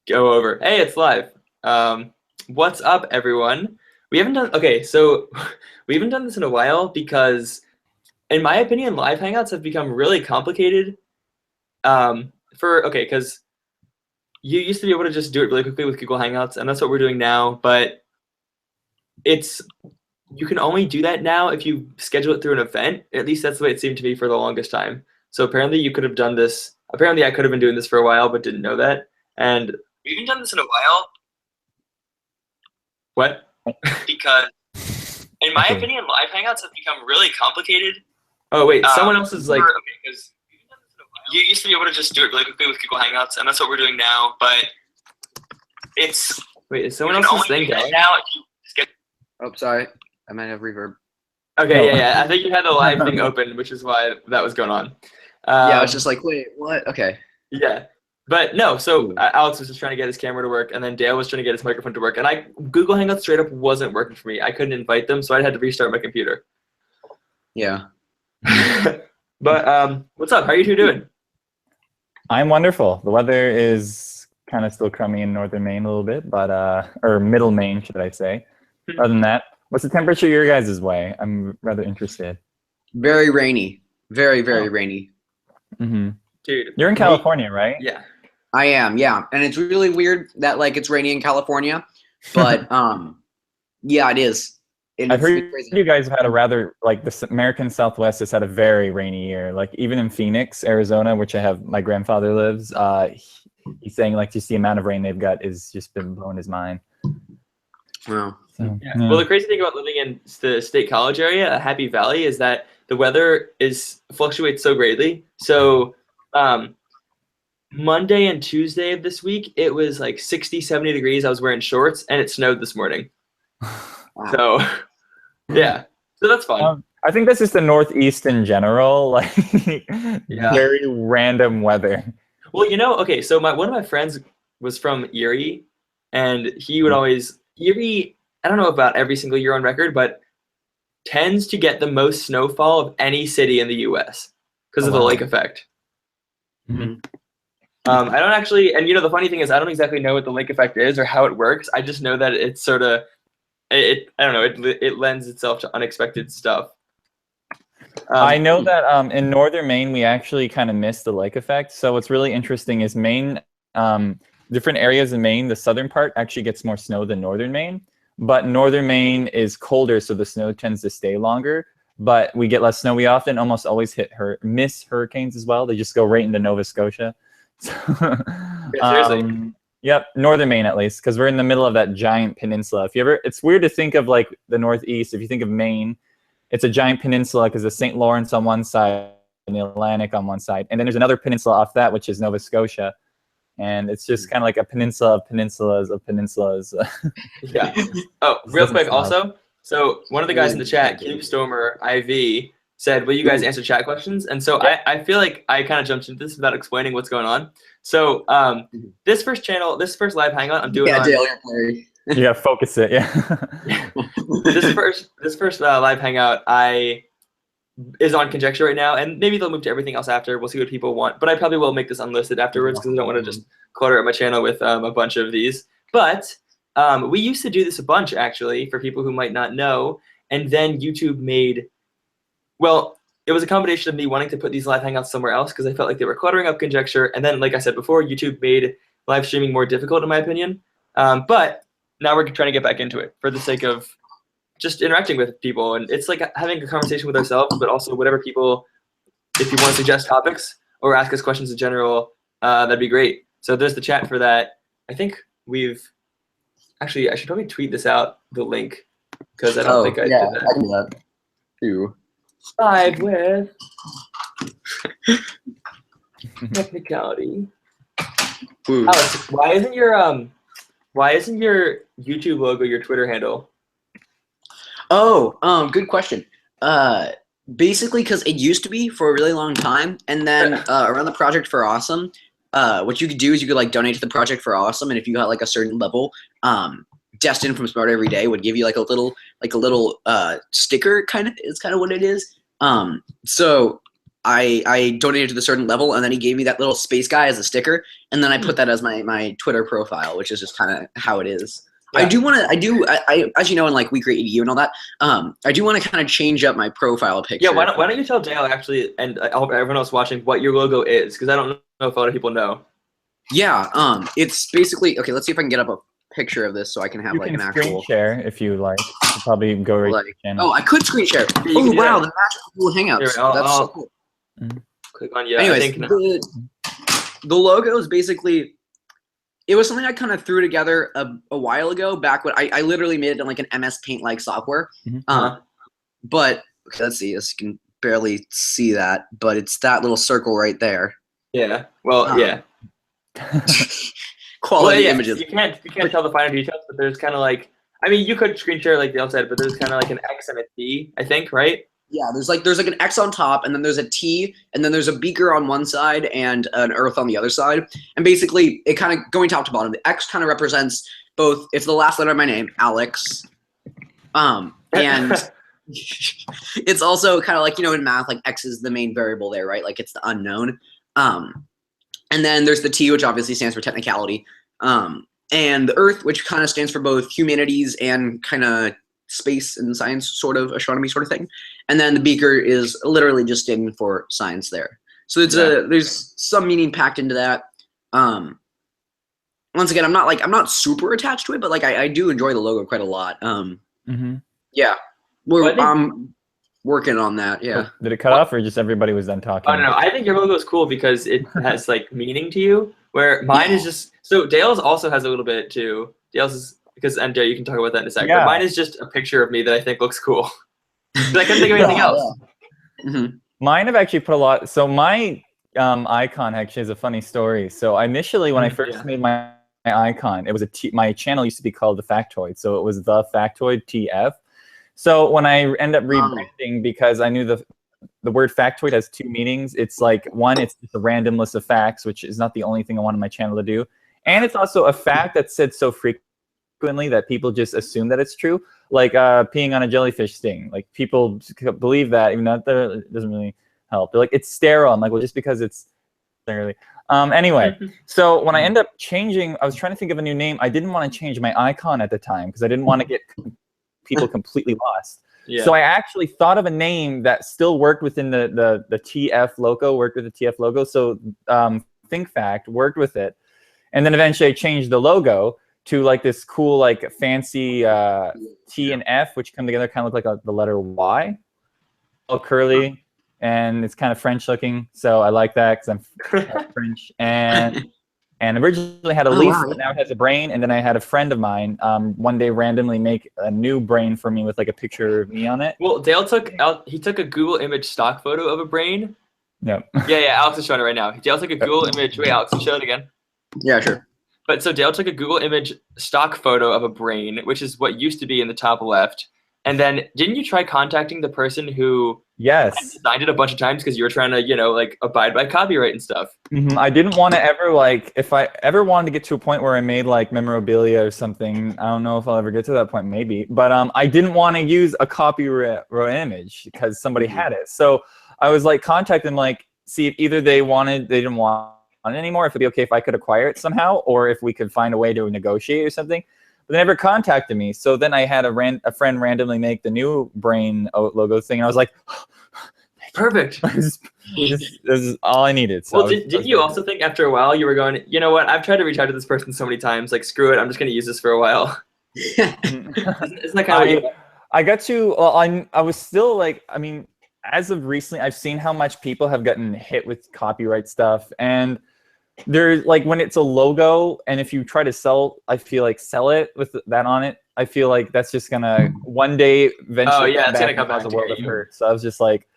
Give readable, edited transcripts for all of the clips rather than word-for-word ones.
go over. Hey, it's live. What's up, everyone? We haven't done so we haven't done this in a while because, in my opinion, live hangouts have become really complicated. Because you used to be able to just do it really quickly with Google Hangouts, and that's what we're doing now. But you can only do that now if you schedule it through an event. At least that's the way it seemed to me for the longest time. So apparently you could have done this. Apparently I could have been doing this for a while, but didn't know that. And we haven't done this in a while. What? Because, in my opinion, live hangouts have become really complicated. Oh wait, someone else is like. Because you used to be able to just do it really quickly with Google Hangouts, and that's what we're doing now. But wait, is someone else's thing going now? If you schedule. Oh, sorry. I might have reverb. Okay, yeah. I think you had the live thing open, which is why that was going on. Yeah, I was just like, wait, what? Okay. Yeah. But no, so Alex was just trying to get his camera to work, and then Dale was trying to get his microphone to work, and Google Hangouts straight up wasn't working for me. I couldn't invite them, so I had to restart my computer. Yeah. But what's up? How are you two doing? I'm wonderful. The weather is kind of still crummy in northern Maine a little bit, but or middle Maine, should I say. Other than that, what's the temperature your guys' way? I'm rather interested. Very rainy. Very, very rainy. Mm-hmm. Dude. You're in California, right? Yeah. I am, yeah. And it's really weird that like it's rainy in California. But yeah, it is. I've heard you guys have had a rather, like, the American Southwest has had a very rainy year. Like, even in Phoenix, Arizona, which my grandfather lives, he's saying, like, just the amount of rain they've got is just been blowing his mind. Wow. So, yeah. Well, the crazy thing about living in the State College area, Happy Valley, is that the weather fluctuates so greatly. So Monday and Tuesday of this week, it was like 60, 70 degrees. I was wearing shorts, and it snowed this morning. Wow. So, yeah. So that's fun. I think that's just the Northeast in general, like very random weather. Well, okay, so one of my friends was from Erie, and he would always Erie. I don't know about every single year on record, but tends to get the most snowfall of any city in the U.S. because of the lake effect. Mm-hmm. I don't actually, and the funny thing is, I don't exactly know what the lake effect is or how it works. I just know that it's sort of. I don't know. It lends itself to unexpected stuff. I know that in northern Maine, we actually kind of missed the lake effect. So what's really interesting is Maine, different areas in Maine, the southern part actually gets more snow than northern Maine. But northern Maine is colder, so the snow tends to stay longer. But we get less snow. We often almost always miss hurricanes as well. They just go right into Nova Scotia. So, seriously? Yep, northern Maine at least, because we're in the middle of that giant peninsula. It's weird to think of like the Northeast. If you think of Maine, it's a giant peninsula because the St. Lawrence on one side and the Atlantic on one side, and then there's another peninsula off that, which is Nova Scotia, and it's just kind of like a peninsula of peninsulas of peninsulas. Yeah. Oh, real quick, also, so one of the guys in the chat, Cube Stormer IV, said, "Will you guys answer chat questions?" And so I feel like I kind of jumped into this without explaining what's going on. So this first live hangout I'm doing. Yeah, Dale, you're Larry. Yeah, focus it. Yeah. this first live hangout is on conjecture right now, and maybe they'll move to everything else after. We'll see what people want, but I probably will make this unlisted afterwards because I don't want to just clutter up my channel with a bunch of these. But we used to do this a bunch actually for people who might not know, and then YouTube made. Well, it was a combination of me wanting to put these live hangouts somewhere else because I felt like they were cluttering up conjecture. And then, like I said before, YouTube made live streaming more difficult, in my opinion. But now we're trying to get back into it for the sake of just interacting with people. And it's like having a conversation with ourselves, but also whatever people, if you want to suggest topics or ask us questions in general, that'd be great. So there's the chat for that. I think I should probably tweet this out, the link, because I don't think I did that. I can do that too. Live with technicality. Alex, why isn't your YouTube logo your Twitter handle? Oh, good question. Basically, because it used to be for a really long time, and then around the Project for Awesome, what you could do is you could like donate to the Project for Awesome, and if you got like a certain level, Destin from Smart Every Day would give you like a little sticker, kind of. It's kind of what it is. So I donated to the certain level, and then he gave me that little space guy as a sticker, and then I put that as my Twitter profile, which is just kind of how it is. Yeah. I as you know, in like We Create EDU and all that, I do want to kind of change up my profile picture. Yeah, why don't you tell Dale actually, and I hope everyone else watching, what your logo is, because I don't know if a lot of people know. Yeah, it's basically, okay, let's see if I can get up a picture of this so I can have like an actual screen share if you like. You could probably go right to the channel. Oh, I could screen share. Oh wow, the magical cool Hangouts. That's so cool. Click on yeah. Anyways, the logo is basically, it was something I kind of threw together a while ago, back when I literally made it in like an MS Paint like software. But okay, let's see, you can barely see that, but it's that little circle right there. Yeah. Well, yeah. Quality images. You can't tell the finer details, but there's kind of like, I mean, you could screen share like the outside, but there's kind of like an X and a T, I think, right? Yeah, there's like an X on top, and then there's a T, and then there's a beaker on one side and an Earth on the other side. And basically, it kind of going top to bottom. The X kind of represents both. It's the last letter of my name, Alex, and it's also kind of like, you know, in math, like X is the main variable there, right? Like it's the unknown. And then there's the T, which obviously stands for technicality, and the Earth, which kind of stands for both humanities and kind of space and science, sort of astronomy sort of thing. And then the beaker is literally just standing for science there. So it's there's some meaning packed into that. Once again, I'm not super attached to it, but like I do enjoy the logo quite a lot. Yeah, I'm working on that. Yeah. Did it cut off, or just everybody was done talking? Oh no, I think your logo is cool because it has like meaning to you. Where mine is just, so Dale's also has a little bit too. Dale's is, because, and Dale, you can talk about that in a second. But mine is just a picture of me that I think looks cool. I couldn't think of anything else. Mine have actually put a lot. So my icon actually has a funny story. So initially, when I first made my icon, it was my channel used to be called The Factoid. So it was The Factoid TF. So when I end up rebranding, because I knew the word factoid has two meanings. It's like, one, it's just a random list of facts, which is not the only thing I wanted my channel to do. And it's also a fact that's said so frequently that people just assume that it's true. Like peeing on a jellyfish sting. Like people believe that, even though it doesn't really help. They're like, it's sterile. I'm like, well, just because it's sterile. Anyway, so when I end up changing, I was trying to think of a new name. I didn't want to change my icon at the time because I didn't want to get people completely lost. Yeah. So I actually thought of a name that still worked within the TF logo, worked with the TF logo. So Think Fact worked with it. And then eventually I changed the logo to like this cool, like fancy T and F, which come together, kind of look like the letter Y. All curly, and it's kind of French looking. So I like that because I'm French. And originally had a leaf, but now it has a brain. And then I had a friend of mine one day randomly make a new brain for me with like a picture of me on it. Well, Dale took a Google image stock photo of a brain. Yeah. Yeah, Alex is showing it right now. Dale took a Google image. Wait, Alex, show it again. Yeah, sure. But so Dale took a Google image stock photo of a brain, which is what used to be in the top left. And then didn't you try contacting the person who designed it a bunch of times because you were trying to, you know, like abide by copyright and stuff? I didn't want to ever, like, if I ever wanted to get to a point where I made like memorabilia or something, I don't know if I'll ever get to that point, maybe. But I didn't want to use a copyright image because somebody had it. So I was like contacting them, like, see if either they didn't want it anymore, if it'd be okay if I could acquire it somehow, or if we could find a way to negotiate or something. But they never contacted me. So then I had a friend randomly make the new brain logo thing, and I was like, perfect. This is all I needed. So well, did you also think after a while you were going, you know what, I've tried to reach out to this person so many times, like, screw it, I'm just going to use this for a while? Isn't that kind of I got to, well, I was still like, I mean, as of recently, I've seen how much people have gotten hit with copyright stuff. And there's like, when it's a logo, and if you try to sell it with that on it, I feel like that's just gonna one day eventually it's gonna come cause back a world of hurt. So I was just like,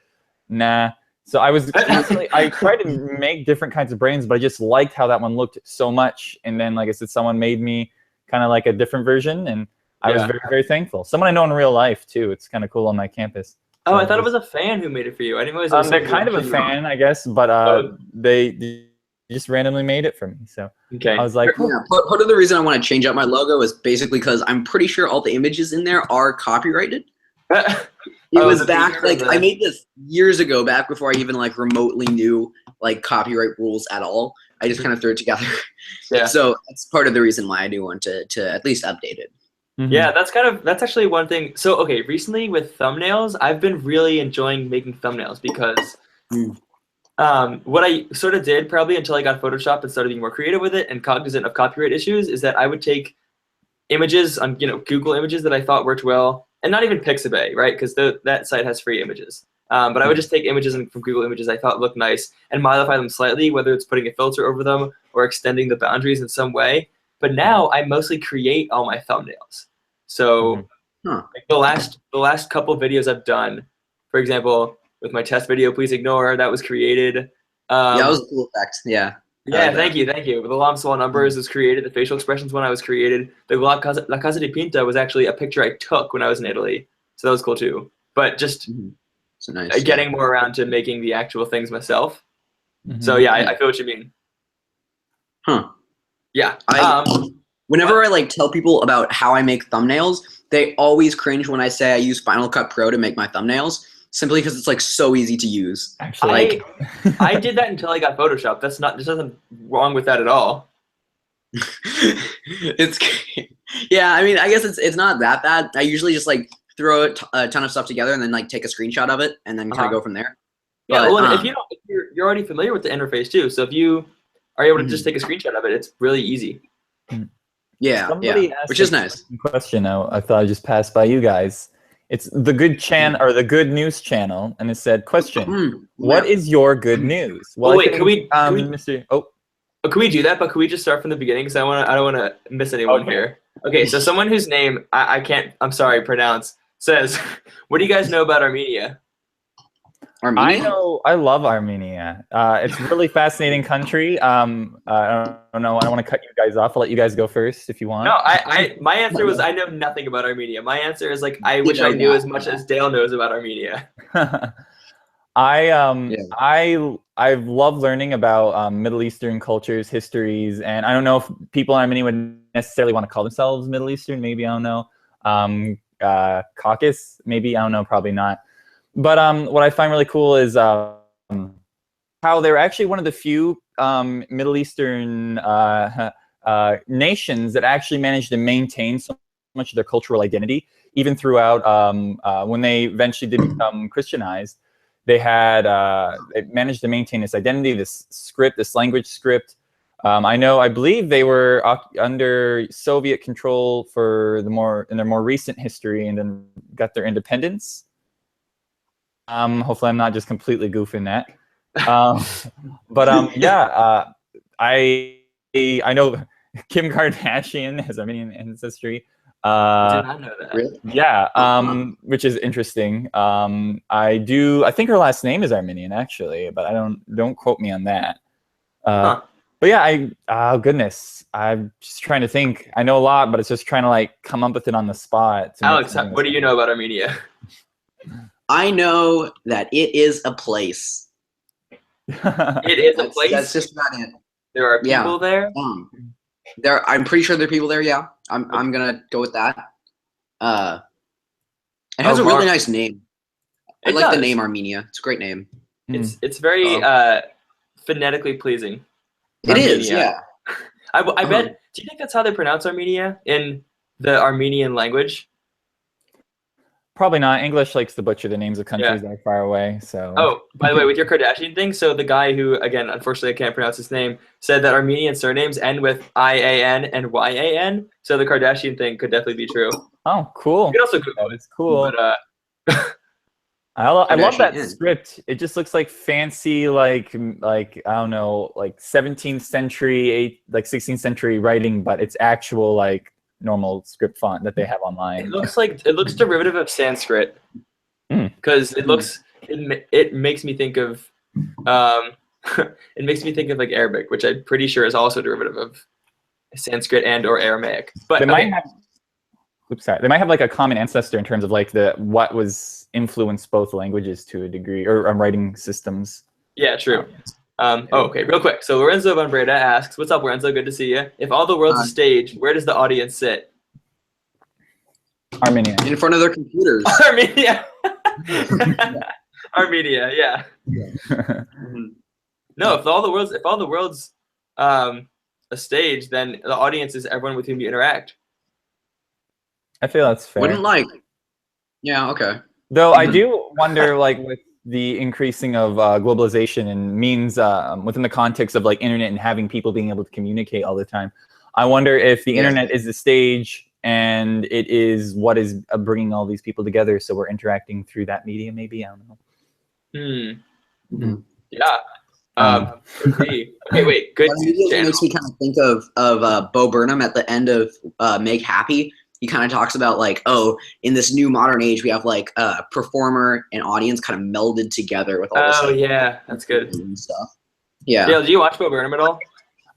nah. So I was constantly, I tried to make different kinds of brains, but I just liked how that one looked so much. And then, like I said, someone made me kind of like a different version, and I was very, very thankful. Someone I know in real life too. It's kind of cool on my campus. Oh, I thought it was a fan who made it for you. I didn't realize it was they're kind of a fan, I guess, but they just randomly made it for me. So I was like, part of the reason I want to change up my logo is basically because I'm pretty sure all the images in there are copyrighted. It Oh, was the back beaker or like the- I made this years ago, back before I even like remotely knew like copyright rules at all. I just kind of threw it together. Yeah. So that's part of the reason why I do want to at least update it. Yeah, that's actually one thing. So, okay, recently with thumbnails, I've been really enjoying making thumbnails because what I sort of did probably until I got Photoshop and started being more creative with it and cognizant of copyright issues is that I would take images on Google Images that I thought worked well, and not even Pixabay, right? Because that site has free images. But I would just take images from Google Images I thought looked nice and modify them slightly, whether it's putting a filter over them or extending the boundaries in some way. But now I mostly create all my thumbnails. So like the last couple videos I've done, for example, with my test video, please ignore, that was created. Yeah, that was a cool effect. Yeah. Yeah, thank you. The long small numbers was created. The facial expressions one I was created. The La Casa di Pinta was actually a picture I took when I was in Italy, so that was cool too. But just So nice. getting more around to making the actual things myself. So yeah, I feel what you mean. Huh. Yeah. Whenever I like tell people about how I make thumbnails, they always cringe when I say I use Final Cut Pro to make my thumbnails, simply because it's like so easy to use. Actually, I did that until I got Photoshop. There's nothing wrong with that at all. It's yeah. I mean, I guess it's not that bad. I usually just like throw a ton of stuff together and then like take a screenshot of it and then kind of go from there. Yeah, But, well, if you're already familiar with the interface too, so if you are able to just take a screenshot of it, it's really easy. Yeah, somebody asked which is nice. Question I thought I just passed by you guys. It's the Good the Good News channel, and it said, "Question: What is your good news?" Well, wait, can we, Mr. can we do that? But can we just start from the beginning? Because I don't want to miss anyone here. Okay, so someone whose name I can't, I'm sorry, pronounce says, "What do you guys know about Armenia?" Armenia? I love Armenia. It's a really fascinating country. I don't know. I don't want to cut you guys off. I'll let you guys go first if you want. No, my answer was I know nothing about Armenia. My answer is like I wish I knew as much as Dale knows about Armenia. I've loved learning about Middle Eastern cultures, histories, and I don't know if people in Armenia would necessarily want to call themselves Middle Eastern. Maybe, I don't know. Caucasus, maybe, I don't know. Probably not. But what I find really cool is how they're actually one of the few Middle Eastern nations that actually managed to maintain so much of their cultural identity, even throughout when they eventually did become Christianized. They managed to maintain this identity, this script, this language script. I believe they were under Soviet control in their more recent history, and then got their independence. Hopefully I'm not just completely goofing that. I know Kim Kardashian has Armenian ancestry. I did not know that. Really? Yeah, which is interesting. I think her last name is Armenian actually, but don't quote me on that. But yeah, oh goodness, I'm just trying to think. I know a lot, but it's just trying to like come up with it on the spot. Alex, what do you know about Armenia? I know that it is a place. It is a place. That's just about it. There are people there. I'm pretty sure there are people there. Yeah, I'm gonna go with that. It has a really nice name. I like the name Armenia. It's a great name. It's very phonetically pleasing. It is, yeah. I bet. Do you think that's how they pronounce Armenia in the Armenian language? Probably not. English likes to butcher the names of countries that are far away. So. Oh, by the way, with your Kardashian thing, so the guy who, again, unfortunately I can't pronounce his name, said that Armenian surnames end with IAN and YAN. So the Kardashian thing could definitely be true. Oh, cool. You could also Google that is cool. But, I love that script. It just looks like fancy, like I don't know, like 17th century, like 16th century writing, but it's actual like normal script font that they have online. It looks derivative of Sanskrit because it makes me think of like Arabic, which I'm pretty sure is also derivative of Sanskrit and or Aramaic. But they might have like a common ancestor in terms of like what was influenced both languages to a degree, or writing systems. Yeah, true. Okay, real quick. So Lorenzo Von Breda asks, "What's up, Lorenzo? Good to see you. If all the world's a stage, where does the audience sit?" Armenia. in front of their computers. Armenia. Armenia, yeah. Mhm. No, if all the world's a stage, then the audience is everyone with whom you interact. I feel that's fair. Wouldn't like. Yeah. Okay. Though I do wonder, like, with the increasing of globalization and means within the context of like internet and having people being able to communicate all the time, I wonder if the internet is the stage and it is what is bringing all these people together. So we're interacting through that medium, maybe. I don't know. Yeah. Could be. Okay, wait. Good. That immediately makes me kind of think of Bo Burnham at the end of Make Happy. He kind of talks about like, oh, in this new modern age, we have like performer and audience kind of melded together with all this. Oh yeah, that's good. And stuff. Yeah. Dale, do you watch Bo Burnham at all?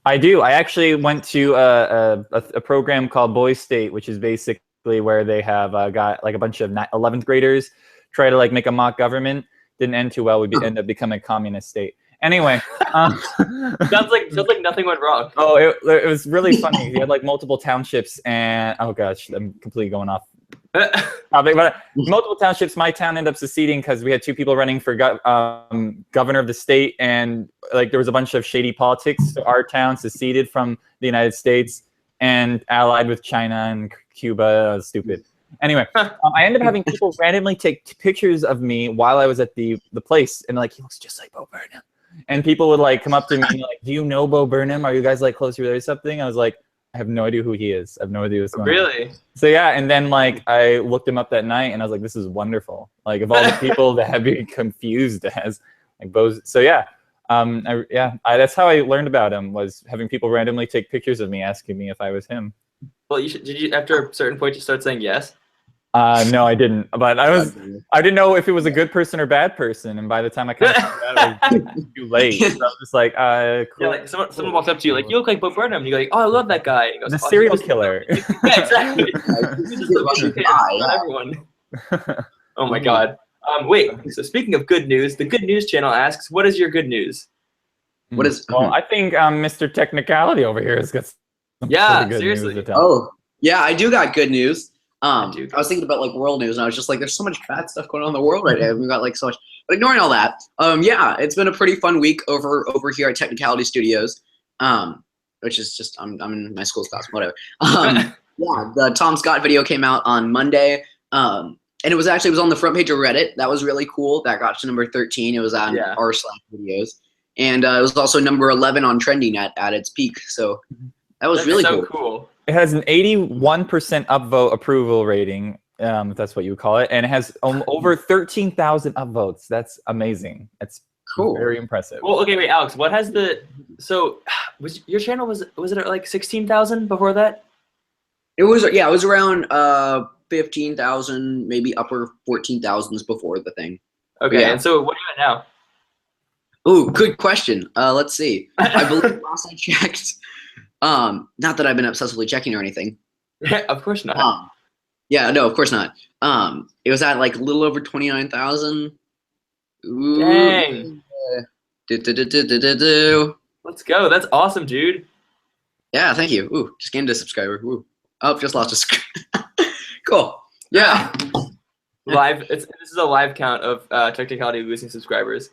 I do. I actually went to a program called Boys State, which is basically where they have got like a bunch of 11th graders try to like make a mock government. Didn't end too well. We end up becoming a communist state. Anyway, sounds like nothing went wrong. Oh, it was really funny. He had like multiple townships, and oh gosh, I'm completely going off topic. But multiple townships. My town ended up seceding because we had two people running for governor of the state, and like there was a bunch of shady politics. So our town seceded from the United States and allied with China and Cuba. It was stupid. Anyway, I ended up having people randomly take pictures of me while I was at the place, and like, he looks just like Bo Burnham. And people would like come up to me and like, do you know Bo Burnham? Are you guys like close related or something? I was like, I have no idea who he is. I have no idea what's going on. Really? So yeah, and then like I looked him up that night and I was like, this is wonderful. Like of all the people that have been confused as like Bo's. So yeah, that's how I learned about him, was having people randomly take pictures of me asking me if I was him. Well, did you after a certain point you start saying yes? No, I didn't. But I didn't know if it was a good person or bad person. And by the time I kind of found out, it was too late. So I was just like, cool. Yeah, like someone walks up to you like, you look like Bo Burnham. And you're like, oh, I love that guy. And he goes, the serial killer. Yeah, exactly. He's just looking at everyone. Oh my God. Wait. So speaking of good news, the Good News channel asks, what is your good news? What is? Well, I think Mr. Technicality over here has got some pretty good seriously. news to tell. Oh, yeah, I do got good news. I do. was thinking about like world news, and I was just like, "There's so much bad stuff going on in the world right now. We've got like so much." But ignoring all that, yeah, it's been a pretty fun week over here at Technicality Studios, which is just I'm in my school's class, whatever. Yeah, the Tom Scott video came out on Monday, and it was on the front page of Reddit. That was really cool. That got to number 13. It was on r/videos, and it was also number 11 on Trending at its peak. So that was really cool. It has an 81% upvote approval rating, if that's what you would call it, and it has over 13,000 upvotes. That's amazing. That's cool. Very impressive. Well, okay, wait, Alex, what has was your channel was it at like 16,000 before that? It was around 15,000, maybe upper 14,000s before the thing. Okay, and so what are you at now? Oh, good question. Let's see. I believe last I checked. Not that I've been obsessively checking or anything. Of course not. Yeah, no, of course not. It was at like a little over 29,000. Dang. Let's go. That's awesome, dude. Yeah, thank you. Ooh, just gained a subscriber. Ooh. Oh, just lost a subscriber. Cool. Yeah. Live. This is a live count of Technicality losing subscribers.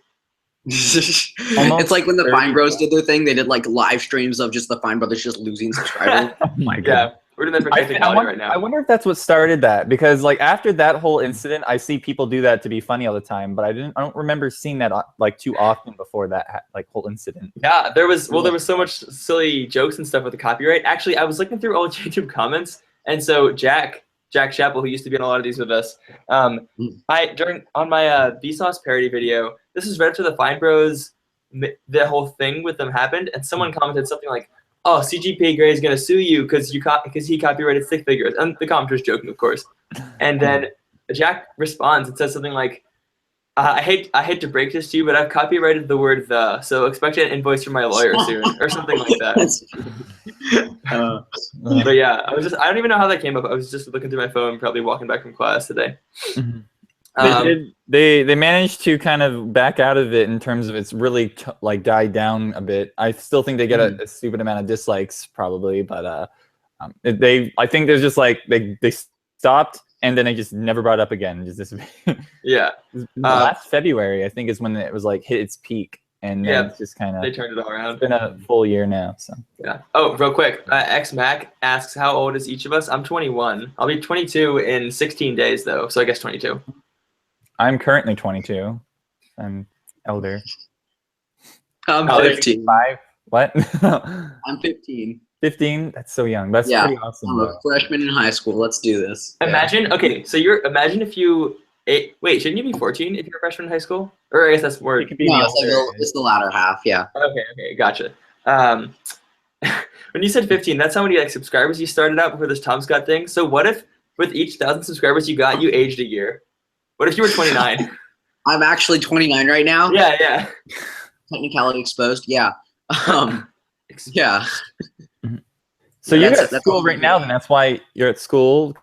It's like when the Fine Bros did their thing. They did like live streams of just the Fine Brothers just losing subscribers. Oh my God. Yeah, we're doing that for Technicality right now. I wonder if that's what started that, because like after that whole incident, I see people do that to be funny all the time, but I don't remember seeing that like too often before that like whole incident. Yeah, there was so much silly jokes and stuff with the copyright. Actually, I was looking through old YouTube comments, and so Jack Chappell, who used to be on a lot of these with us, on my Vsauce parody video, this is right after the Fine Bros, the whole thing with them happened, and someone commented something like, "Oh, CGP Grey is gonna sue you because he copyrighted stick figures," and the commenter's joking, of course. And then Jack responds and says something like, I hate to break this to you, but I've copyrighted the word "the," so expect an invoice from my lawyer soon," or something like that. But yeah, I don't even know how that came up. I was just looking through my phone, probably walking back from class today. They managed to kind of back out of it in terms of it's really like died down a bit. I still think they get a stupid amount of dislikes probably, but I think there's just like they stopped, and then I just never brought it up again. Just this. Yeah. Last February, I think, is when it was like hit its peak, and then it's just kind of. They turned it all around. It's been a full year now, so. Yeah. Oh, real quick, X Mac asks how old is each of us. I'm 21. I'll be 22 in 16 days though, so I guess 22. I'm currently 22. I'm elder. I'm Oh, 15. 5. What? I'm 15. 15? That's so young. That's pretty awesome. I'm a freshman in high school. Let's do this. Imagine, okay, so imagine if you, wait, shouldn't you be 14 if you're a freshman in high school? Or I guess that's more. It could be No, the it's the latter half, yeah. Okay, gotcha. When you said 15, that's how many like subscribers you started out before this Tom Scott thing. So what if with each 1,000 subscribers you got, you aged a year? What if you were 29? I'm actually 29 right now. Yeah. Technicality exposed. Yeah. Yeah. So Yeah, you're that's at school awesome. right now, then that's why you're at school,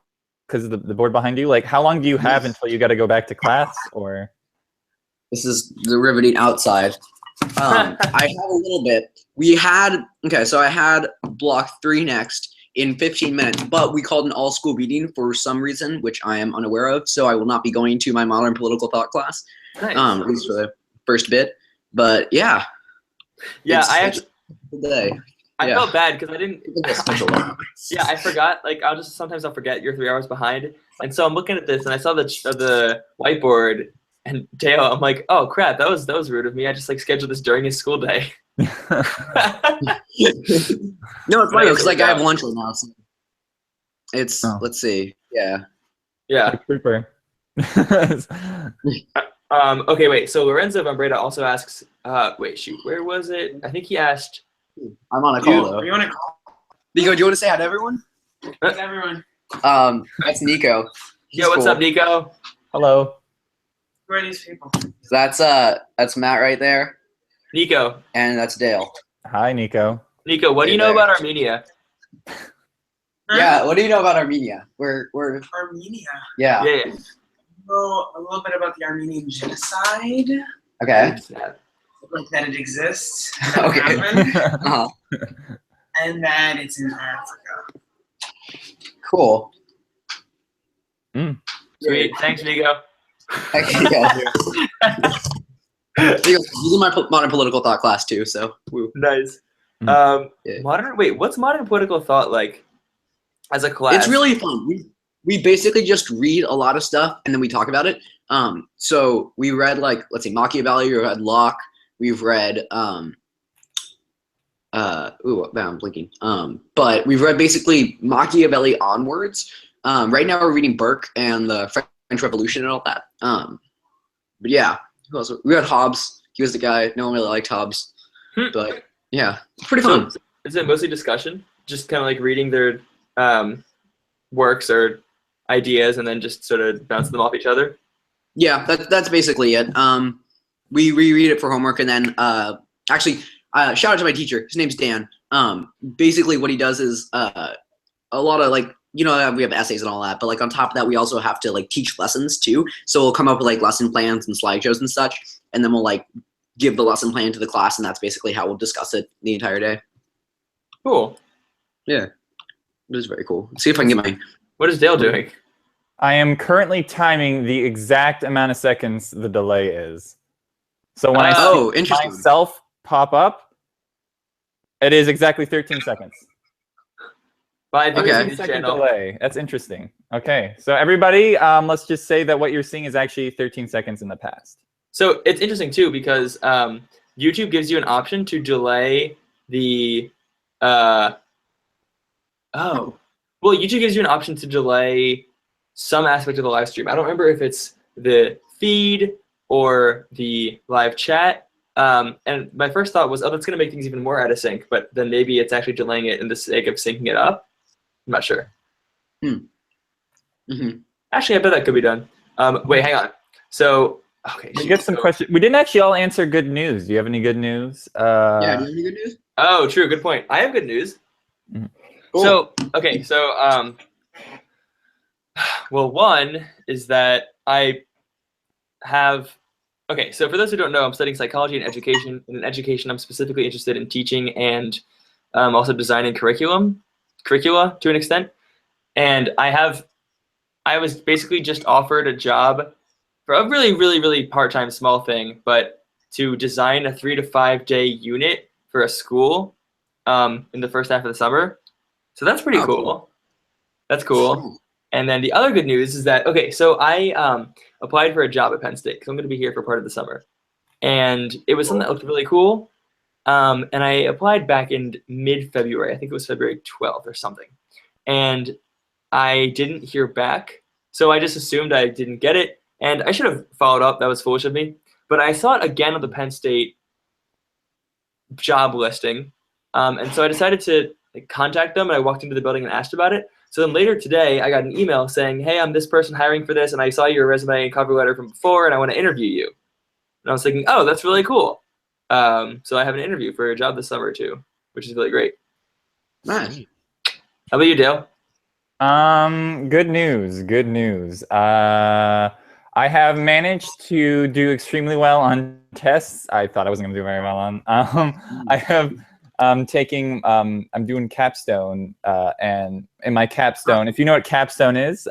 because of the board behind you. Like, how long do you have until you got to go back to class, or? This is the riveting outside. I have a little bit. So I had block 3 next in 15 minutes, but we called an all-school meeting for some reason, which I am unaware of. So I will not be going to my modern political thought class, Nice. at least for the first bit. But yeah. Yeah, I felt bad because I didn't. Yeah, I forgot. Like, sometimes I'll forget you're 3 hours behind, and so I'm looking at this and I saw the whiteboard, and Dale, I'm like, oh crap, that was rude of me. I just like scheduled this during his school day. No, it's funny because like I have lunch right now. So it's let's see, yeah. Super. Okay, wait. So Lorenzo Vambreda also asks, where was it? I think he asked. I'm on a call though. Are you on a call? Nico, do you want to say hi to everyone? Who's everyone? That's Nico. Yo, what's up, Nico? Hello. Who are these people? That's Matt right there, Nico. and that's Dale. Hi, Nico. Nico, what do you know about Armenia? Yeah, what do you know about Armenia? We're Armenia. yeah. Yeah. Know a little bit about the Armenian genocide, Okay. like that it exists, Okay. happened, Uh-huh. and that it's in Africa. Cool. Sweet. Thanks, Nico. Okay, yeah. He's in my modern political thought class too, so woo. Nice. Yeah. What's modern political thought like as a class? It's really fun. We basically just read a lot of stuff and then we talk about it. So we read like, let's see, Machiavelli, we read Locke, we've read I'm blinking. But we've read basically Machiavelli onwards. Right now we're reading Burke and the French Revolution and all that. But yeah, who else? We read Hobbes. He was the guy. No one really liked Hobbes. But yeah, it's pretty fun. So, is it mostly discussion? Just kind of like reading their works or ideas and then just sort of bouncing them off each other? Yeah, that's basically it. We reread it for homework and then actually shout out to my teacher. His name's Dan. Basically what he does is a lot of like, we have essays and all that, but like on top of that, we also have to like teach lessons too. So we'll come up with like lesson plans and slideshows and such, and then we'll like give the lesson plan to the class, and that's basically how we'll discuss it the entire day. Cool. Yeah, it is very cool. Let's see if I can get my. What is Dale doing? I am currently timing the exact amount of seconds the delay is. So when I see interesting. myself pop up, it is exactly 13 seconds. By the 13-second delay. That's interesting. Okay, so everybody, let's just say that what you're seeing is actually 13 seconds in the past. So it's interesting too because YouTube gives you an option to delay the. YouTube gives you an option to delay some aspect of the live stream. I don't remember if it's the feed or the live chat. And my first thought was, that's going to make things even more out of sync. But then maybe it's actually delaying it in the sake of syncing it up. I'm not sure. Actually, I bet that could be done. Wait, hang on. So, okay. We get some questions. We didn't actually all answer good news. Do you have any good news? Yeah, do you have any good news? Oh, true. Good point. I have good news. Cool. So, okay. So, well, one is that I have. Okay, so for those who don't know, I'm studying psychology and education. And in education, I'm specifically interested in teaching and also designing curricula to an extent. And I have I was basically just offered a job for a really, really, really part-time small thing, but to design a 3 to 5 day unit for a school in the first half of the summer. So that's pretty cool. That's cool. And then the other good news is that, okay, so I applied for a job at Penn State because I'm going to be here for part of the summer. And it was something that looked really cool. And I applied back in mid-February. I think it was February 12th or something. And I didn't hear back. So I just assumed I didn't get it. And I should have followed up. That was foolish of me. But I saw it again on the Penn State job listing. And so I decided to contact them. And I walked into the building and asked about it. So then later today, I got an email saying, hey, I'm this person hiring for this, and I saw your resume and cover letter from before, and I want to interview you. And I was thinking, oh, that's really cool. So I have an interview for a job this summer, too, which is really great. Nice. How about you, Dale? Good news. Good news. I have managed to do extremely well on tests. I thought I wasn't going to do very well on. I have... I'm doing capstone, and in my capstone, if you know what capstone is,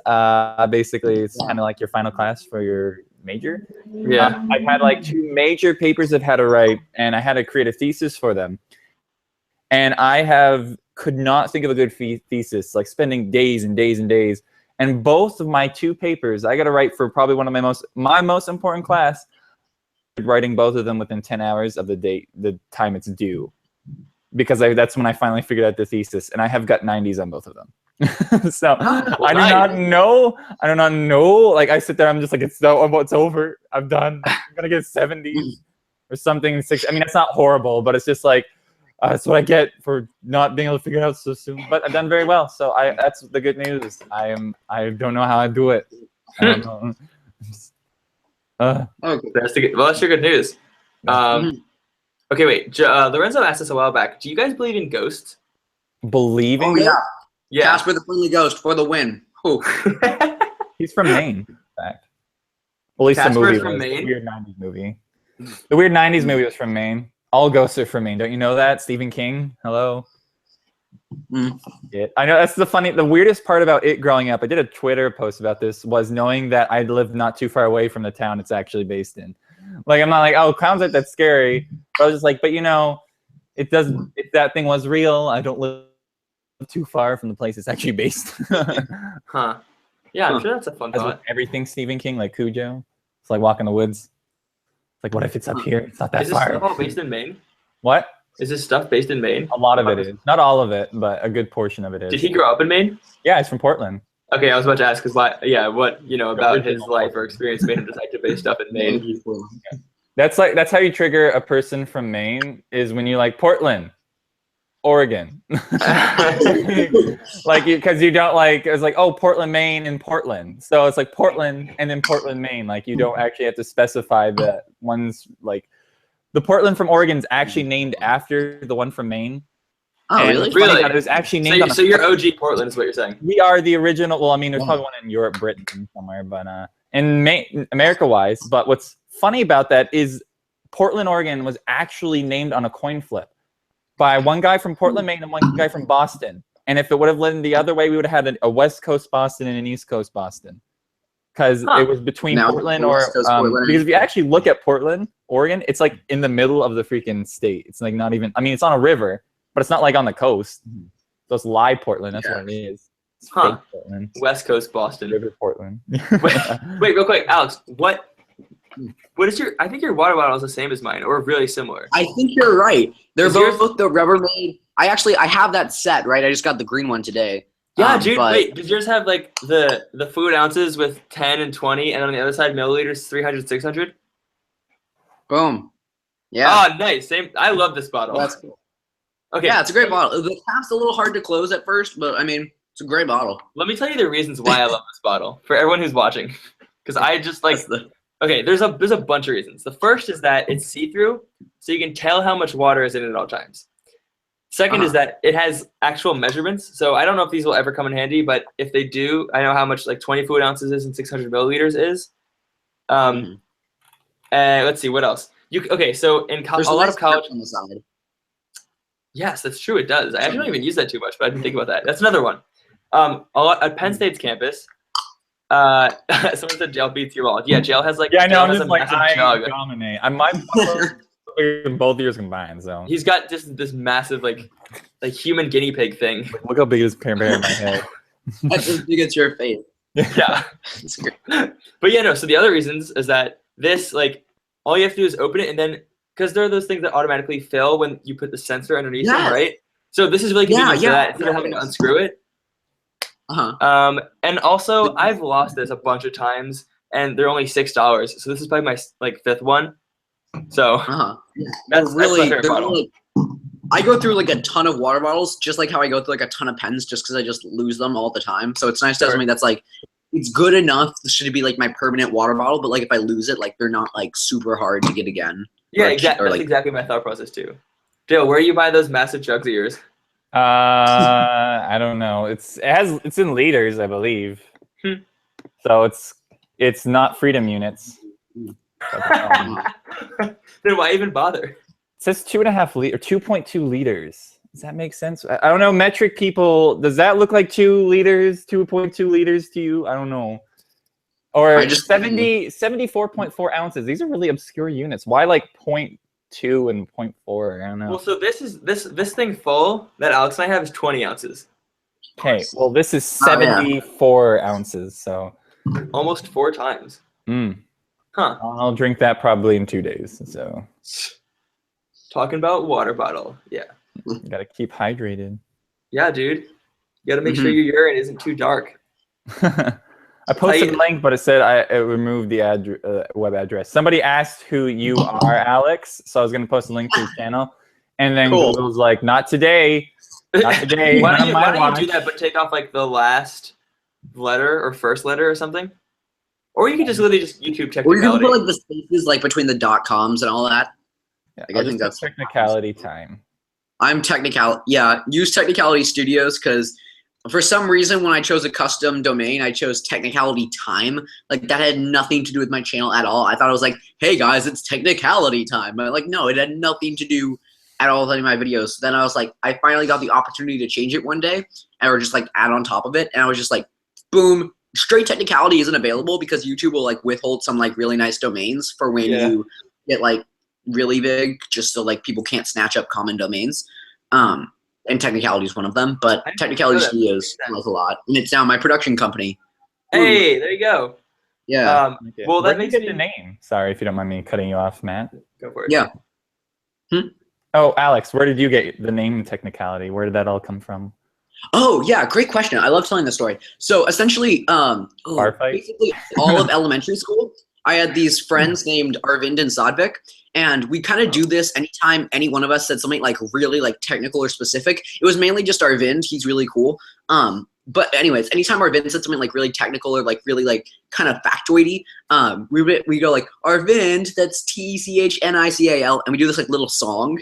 basically it's kind of like your final class for your major. Yeah. I've had like 2 major papers I've had to write, and I had to create a thesis for them. And I could not think of a good thesis, like spending days and days and days. And both of my 2 papers, I got to write for probably one of my most important class, writing both of them within 10 hours of the time it's due. Because that's when I finally figured out the thesis, and I have got 90s on both of them. So I do not know. Like I sit there, I'm just like, it's over. I'm done. I'm gonna get 70s or something. I mean, it's not horrible, but it's just like that's what I get for not being able to figure it out so soon. But I've done very well, so that's the good news. I don't know how I do it. I don't know. Okay. That's your good news. Okay, wait. Lorenzo asked us a while back. Do you guys believe in ghosts? Believing? Oh, yeah. Yeah. Casper the Friendly Ghost for the win. Oh. He's from Maine, in fact. Well, at least Casper the movie is from was. Maine? The weird 90s movie. The weird 90s movie was from Maine. All ghosts are from Maine. Don't you know that? Stephen King. Hello. Yeah, I know that's the weirdest part about it growing up. I did a Twitter post about this, was knowing that I lived not too far away from the town it's actually based in. Like, I'm not like, oh, clowns aren't that scary. But I was just like, but you know, it doesn't. If that thing was real, I don't live too far from the place it's actually based. Huh. Yeah, I'm sure that's a fun As with thought. everything Stephen King, like Cujo, it's like walking the woods. It's like, what if it's up here? It's not that Is this far. stuff all based in Maine? What? Is this stuff based in Maine? A lot of it is. Not all of it, but a good portion of it is. Did he grow up in Maine? Yeah, he's from Portland. Okay, I was about to ask because what about his life or experience made him decide to base stuff in Maine? That's how you trigger a person from Maine, is when you like Portland, Oregon. Like, because you don't like, it's like, oh, Portland, Maine, and Portland. So it's like Portland and then Portland, Maine. Like, you don't actually have to specify that one's like, the Portland from Oregon is actually named after the one from Maine. Oh, And really? it's funny Really? that it was actually named on So you're OG Portland is what you're saying. We are the original. Well, I mean, there's probably one in Europe, Britain, somewhere, but in America-wise. But what's funny about that is Portland, Oregon was actually named on a coin flip by one guy from Portland, Maine, and one guy from Boston. And if it would have led the other way, we would have had a West Coast Boston and an East Coast Boston, because it was between Now, Portland West Coast Portland. because if you actually look at Portland, Oregon, it's like in the middle of the freaking state. It's like not even. I mean, it's on a river, but it's not like on the coast. So it's live Portland. That's what it is. It's Huh. fake Portland. West Coast Boston. River Portland. Wait, real quick, Alex. What is your? I think your water bottle is the same as mine, or really similar. I think you're right. They're Is yours- both the Rubbermaid. I have that set, right? I just got the green one today. Yeah, dude. but- Wait, does yours have like the fluid ounces with 10 and 20, and on the other side milliliters 300, 600? Boom. Yeah. Oh, nice. Same. I love this bottle. That's cool. Okay. Yeah, it's a great bottle. The cap's a little hard to close at first, but I mean, it's a great bottle. Let me tell you the reasons why I love this bottle for everyone who's watching, because I just like. That's the- Okay, there's a bunch of reasons. The first is that it's see-through, so you can tell how much water is in it at all times. Second is that it has actual measurements. So I don't know if these will ever come in handy, but if they do, I know how much like 20 fluid ounces is and 600 milliliters is. And let's see what else. Okay, so in There's a lot nice of college. grip on the side. Yes, that's true. It does. I actually don't even use that too much, but I didn't think about that. That's another one. A lot at Penn State's campus. Someone said jail beats you all. Yeah, jail has like Yeah, I know. jail I'm has just a like massive I jug. dominate. I might both years combined. So He's got just this massive like human guinea pig thing. look how big his bear in my head. That's as big as your face. Yeah. It's great. But yeah, no. So the other reasons is that this like all you have to do is open it and then because there are those things that automatically fill when you put the sensor underneath them, Yes. right? So this is really convenient for that instead of yeah, having it to is. unscrew it. Uh-huh. And also I've lost this a bunch of times and they're only $6. So this is probably my like 5th one. So Uh-huh. that's my favorite they're bottle. really, I go through like a ton of water bottles, just like how I go through like a ton of pens, just because I just lose them all the time. So it's nice to have something that's like, it's good enough. This should be like my permanent water bottle, but like if I lose it, like they're not like super hard to get again. Yeah, exactly. That's like, exactly my thought process too. Dale, where you buy those massive jugs of yours? I don't know. It's in liters, I believe. So it's not freedom units. Then why even bother? It says 2.5 liter, 2.2 liters. Does that make sense? I don't know. Metric people, does that look like 2 liters, 2.2 liters to you? I don't know. Or 74.4 ounces. These are really obscure units. Why like 0.2 and 0.4? I don't know. Well, so this thing full that Alex and I have is 20 ounces. Okay, well this is 74 ounces, so almost 4 times. Huh. I'll drink that probably in 2 days. So talking about water bottle, yeah. You gotta keep hydrated. Yeah, dude. You gotta make sure your urine isn't too dark. I posted a link, but it said it removed the web address. Somebody asked who you are, Alex, so I was gonna post a link to his channel, and then Google's like, "Not today, not today." Why don't you do that, but take off like the last letter or first letter or something? Or you can just literally just YouTube technicality. Or you can put like the spaces like between the .coms and all that. Yeah, like, I think that's technicality time. I'm use Technicality Studios because for some reason when I chose a custom domain, I chose Technicality Time. Like that had nothing to do with my channel at all. I thought it was like, hey guys, it's Technicality Time. But like, no, it had nothing to do at all with any of my videos. So then I was like, I finally got the opportunity to change it one day or just like add on top of it. And I was just like, boom, straight Technicality isn't available because YouTube will like withhold some like really nice domains for when you get like really big, just so like people can't snatch up common domains. And Technicality is one of them, but Technicality Studios does a lot, and it's now my production company. Hey, there you go. Yeah. Well, that makes the name. Sorry if you don't mind me cutting you off, Matt. Go for it. Yeah. Oh, Alex, where did you get the name Technicality? Where did that all come from? Oh yeah, great question. I love telling this story. So essentially, basically all of elementary school, I had these friends named Arvind and Sadvik, and we kind of do this anytime any one of us said something like really like technical or specific. It was mainly just Arvind. He's really cool. But anyways, anytime Arvind said something like really technical or like really like kind of factoidy, we go like Arvind, that's TECHNICAL, and we do this like little song.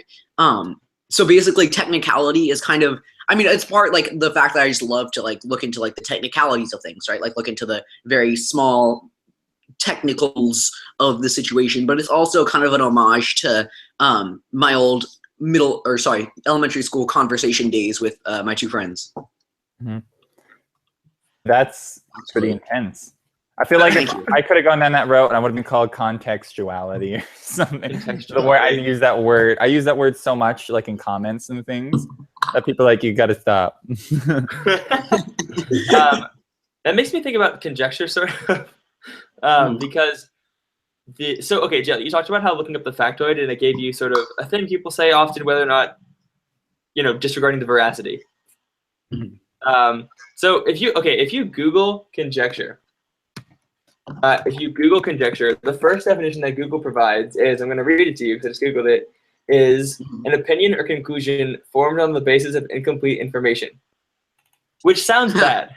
So basically, technicality is kind of, I mean, it's part like the fact that I just love to like look into like the technicalities of things, right? Like look into the very small technicals of the situation, but it's also kind of an homage to my old elementary school conversation days with my two friends. That's pretty intense. I feel like if I could have gone down that road, I would have been called contextuality or something. Where I use that word. I use that word so much, like in comments and things, that people are like, you got to stop. That makes me think about conjecture, sort of, because okay, Jill, you talked about how looking up the factoid and it gave you sort of a thing people say often, whether or not, disregarding the veracity. So if you Google conjecture. If you Google conjecture, the first definition that Google provides is, I'm going to read it to you because I just Googled it, is an opinion or conclusion formed on the basis of incomplete information. Which sounds bad.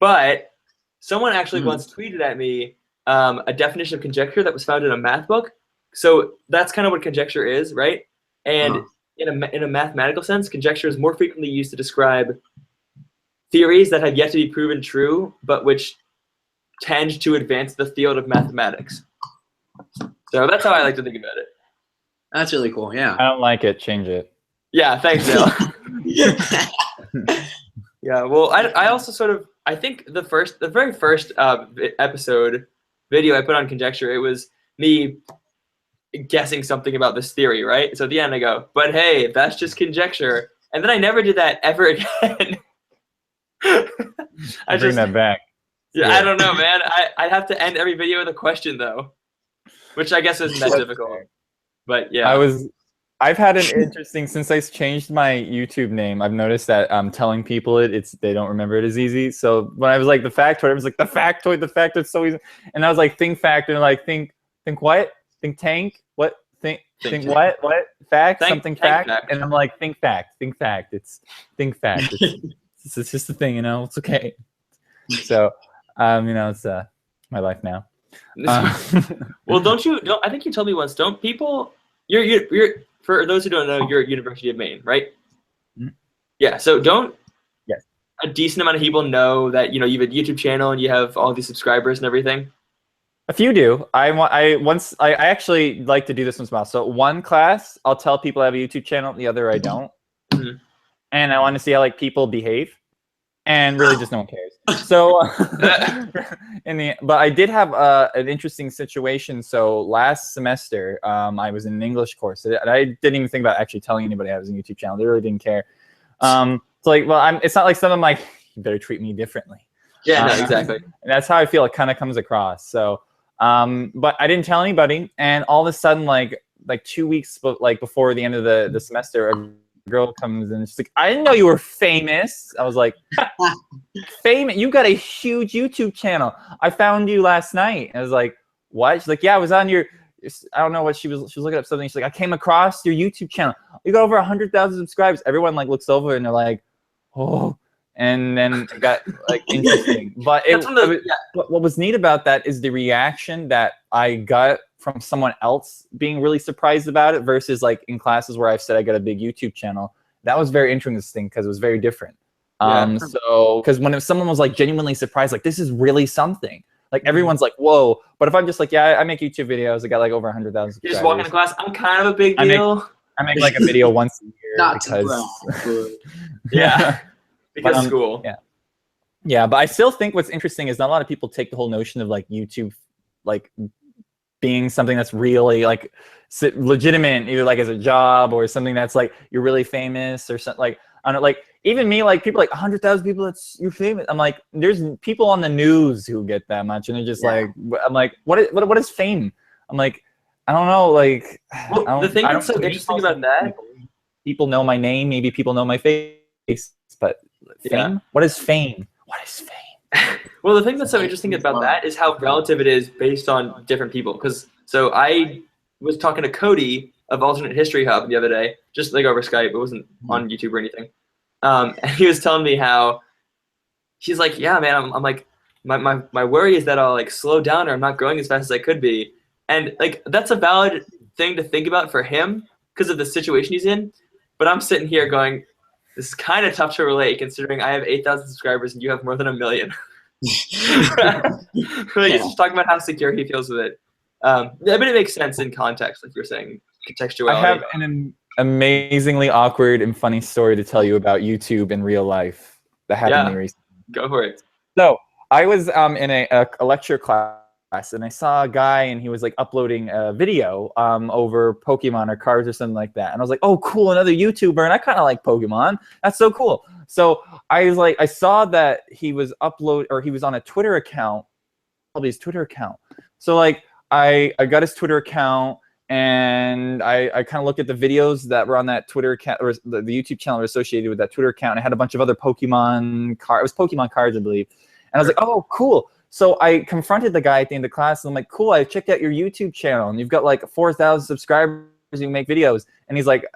But someone actually once tweeted at me a definition of conjecture that was found in a math book. So that's kind of what conjecture is, right? And in a mathematical sense, conjecture is more frequently used to describe theories that have yet to be proven true, but which tend to advance the field of mathematics. So that's how I like to think about it. That's really cool. Yeah. I don't like it. Change it. Yeah. Thanks, Dale. Yeah. Well, I also I think the very first episode video I put on Conjecture, it was me guessing something about this theory, right? So at the end I go, but hey, that's just conjecture. And then I never did that ever again. I Bring that back. Yeah, I don't know, man. I'd have to end every video with a question though, which I guess isn't that difficult. But yeah. I've had an interesting, since I changed my YouTube name, I've noticed that telling people they don't remember it as easy. So when I was like the factoid, I was like the factoid's so easy. And I was like think factor, and like think what? Think tank? What? Think what? What? Fact? Something fact? And I'm like think fact. It's think fact. It's just a thing, you know. It's okay. So you know, it's my life now. Well, I think you told me once, don't people you're for those who don't know, you're at University of Maine, right? Mm-hmm. Yeah, so don't Yes. a decent amount of people know that, you know, you have a YouTube channel and you have all these subscribers and everything? A few do. I actually like to do this once in a while. So one class, I'll tell people I have a YouTube channel, the other I don't. Mm-hmm. And I want to see how like people behave. And really just no one cares. So but I did have an interesting situation. So last semester, I was in an English course. I didn't even think about actually telling anybody I was on a YouTube channel. They really didn't care. So like, well, it's not like some of my, you better treat me differently. Yeah, no, exactly. And that's how I feel it kind of comes across. So, but I didn't tell anybody. And all of a sudden, like 2 weeks before the end of the semester, a girl comes in and she's like, I didn't know you were famous. I was like, famous? You got a huge YouTube channel. I found you last night. I was like, what? She's like, yeah, I was on your, I don't know what she was looking up something. She's like, I came across your YouTube channel. You got over 100,000 subscribers. Everyone like looks over and they're like, oh, and then it got like interesting. But what was neat about that is the reaction that I got from someone else being really surprised about it versus like in classes where I've said I got a big YouTube channel. That was very interesting because it was very different. So because when someone was like genuinely surprised, like this is really something. Like everyone's like, whoa. But if I'm just like, yeah, I make YouTube videos. I got like over 100,000 subscribers. You just walk into class. I'm kind of a big deal. I make like a video once a year. Not because yeah. Because school. Yeah, but I still think what's interesting is not a lot of people take the whole notion of like YouTube like being something that's really like legitimate, either like as a job or something that's like you're really famous or something. Like I don't know, like even me, like people like 100,000 people, that's you're famous. I'm like, there's people on the news who get that much, and they're just like, I'm like, what is fame? I'm like, I don't know, like. Well, the thing that's so interesting about that, people know my name, maybe people know my face, but fame. What is fame? What is fame? Well, the thing that's so interesting about that is how relative it is based on different people. Because so I was talking to Cody of Alternate History Hub the other day, just like over Skype. It wasn't on YouTube or anything. And he was telling me how he's like, yeah, man, I'm like, my worry is that I'll like slow down or I'm not growing as fast as I could be. And like that's a valid thing to think about for him because of the situation he's in. But I'm sitting here going, this is kind of tough to relate considering I have 8,000 subscribers and you have more than 1 million. Really, just talking about how secure he feels with it. But it makes sense in context, like you're saying, contextuality. I have an amazingly awkward and funny story to tell you about YouTube in real life that happened to me recently. Go for it. So I was in a lecture class and I saw a guy and he was like uploading a video over Pokemon or cards or something like that. And I was like, oh, cool, another YouTuber. And I kind of like Pokemon. That's so cool. So I was like, I saw that he was he was on a Twitter account, probably his Twitter account. So like I got his Twitter account and I kind of looked at the videos that were on that Twitter account or the YouTube channel associated with that Twitter account. And it had a bunch of other Pokemon cards. It was Pokemon cards, I believe. And I was like, oh, cool. So I confronted the guy at the end of the class and I'm like, cool, I checked out your YouTube channel and you've got like 4,000 subscribers and you make videos. And he's like,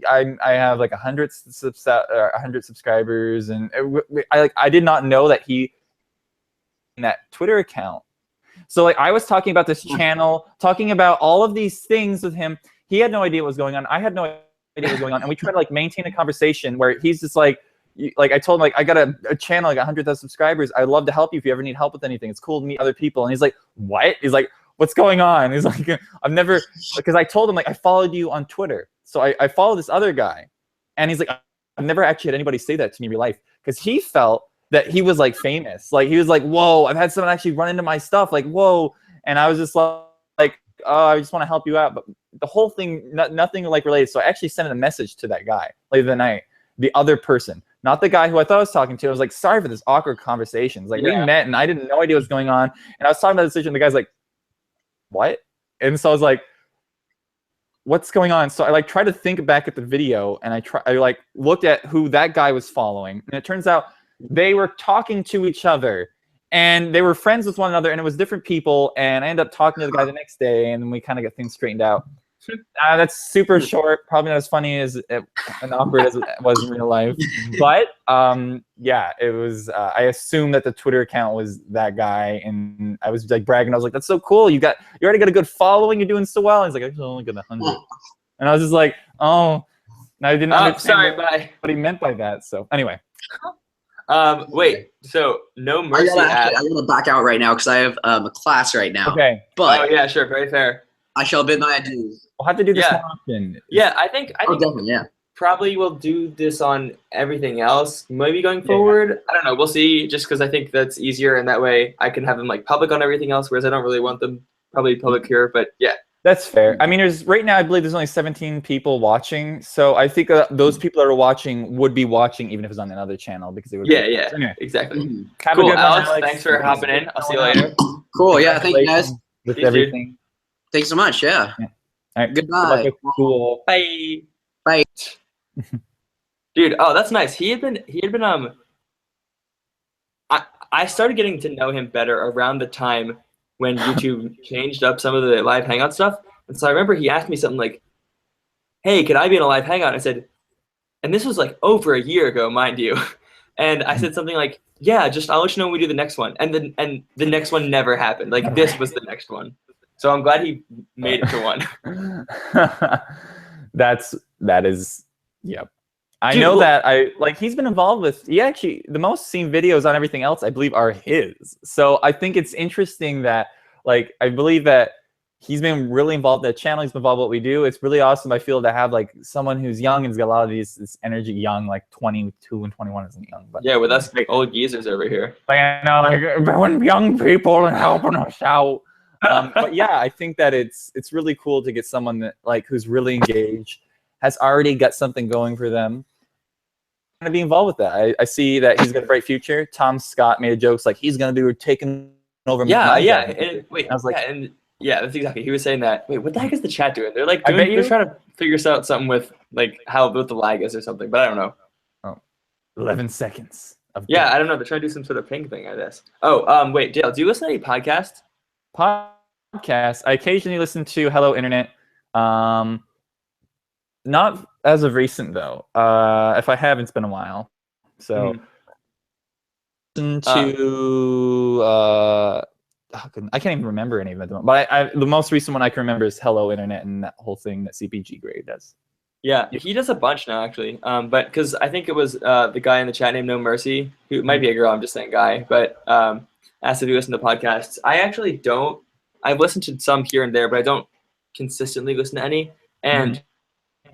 I have like 100 subscribers. And I did not know that he in that Twitter account. So like I was talking about this channel, talking about all of these things with him. He had no idea what was going on. I had no idea what was going on. And we tried to like maintain a conversation where he's just like I told him, like, I got a channel, like 100,000 subscribers. I'd love to help you if you ever need help with anything. It's cool to meet other people. And he's like, what? He's like, what's going on? He's like, I've never, because I told him, like, I followed you on Twitter. So I follow this other guy. And he's like, I've never actually had anybody say that to me in real life. Because he felt that he was like famous. Like he was like, whoa, I've had someone actually run into my stuff. Like, whoa. And I was just like, oh, I just want to help you out. But the whole thing, nothing like related. So I actually sent a message to that guy later that night, the other person, not the guy who I thought I was talking to. I was like, sorry for this awkward conversation. Like we met and I didn't no idea what's going on. And I was talking about the situation. And the guy's like, what? And so I was like, what's going on? So I like tried to think back at the video and I like looked at who that guy was following. And it turns out they were talking to each other and they were friends with one another and it was different people. And I ended up talking to the guy the next day and we kind of got things straightened out. That's super short, probably not as funny as and awkward as it was in real life. But yeah, it was. I assumed that the Twitter account was that guy, and I was like bragging. I was like, "That's so cool! You already got a good following. You're doing so well." And he's like, "I only got 100," and I was just like, "Oh." And I didn't understand what he meant by that. So anyway. Wait. So no mercy. I gotta back out right now because I have a class right now. Okay. But yeah, sure, very fair. I shall bid my adieu. We'll have to do this more often. Yeah, I think definitely, yeah. Probably we'll do this on everything else, maybe going forward. I don't know. We'll see, just because I think that's easier, and that way I can have them like public on everything else, whereas I don't really want them probably public here, but yeah. That's fair. I mean, right now I believe there's only 17 people watching, so I think those people that are watching would be watching even if it's on another channel because they would. Yeah, so anyway. Exactly. Have cool, a good Alex. one, Alex. Thanks for hopping in. I'll see you later. Cool. Yeah. Thank you guys. With everything. Thanks so much. Yeah. All right. Goodbye. Cool. Bye. Bye. Dude, oh, that's nice. He had been I started getting to know him better around the time when YouTube changed up some of the live Hangout stuff. And so I remember he asked me something like, "Hey, could I be in a live Hangout?" And I said, and this was like over a year ago, mind you. And I said something like, "Yeah, just I'll let you know when we do the next one." And the next one never happened. Like this was the next one. So I'm glad he made it to one. that is, yep. I know that he's been involved with, the most seen videos on everything else, I believe, are his. So I think it's interesting that, like, I believe that he's been really involved in the channel. He's been involved in what we do. It's really awesome, I feel, to have, like, someone who's young and's got a lot of this energy young, like 22 and 21 isn't young. But yeah, with us old geezers over here. Like, I know, like, when young people and helping us out. But yeah, I think that it's really cool to get someone that who's really engaged, has already got something going for them, to be involved with that. I see that he's got a bright future. Tom Scott made a joke like he's gonna be taking over. Yeah. And wait, I was like, that's exactly. He was saying that. Wait, what the heck is the chat doing? They're like they're trying to figure out something with like what the lag is or something, but I don't know. Oh, 11 seconds. I don't know. They're trying to do some sort of ping thing, I guess. Oh, wait, Dale, do you listen to any podcasts? Podcasts. I occasionally listen to Hello Internet. Not as of recent though. If I have, it's been a while. So listen to I can't even remember any of them. But the most recent one I can remember is Hello Internet and that whole thing that CPG Grade does. Yeah, he does a bunch now actually. But because I think it was the guy in the chat named No Mercy, who might be a girl. I'm just saying guy, but asked if you listen to podcasts. I actually don't. I've listened to some here and there, but I don't consistently listen to any. And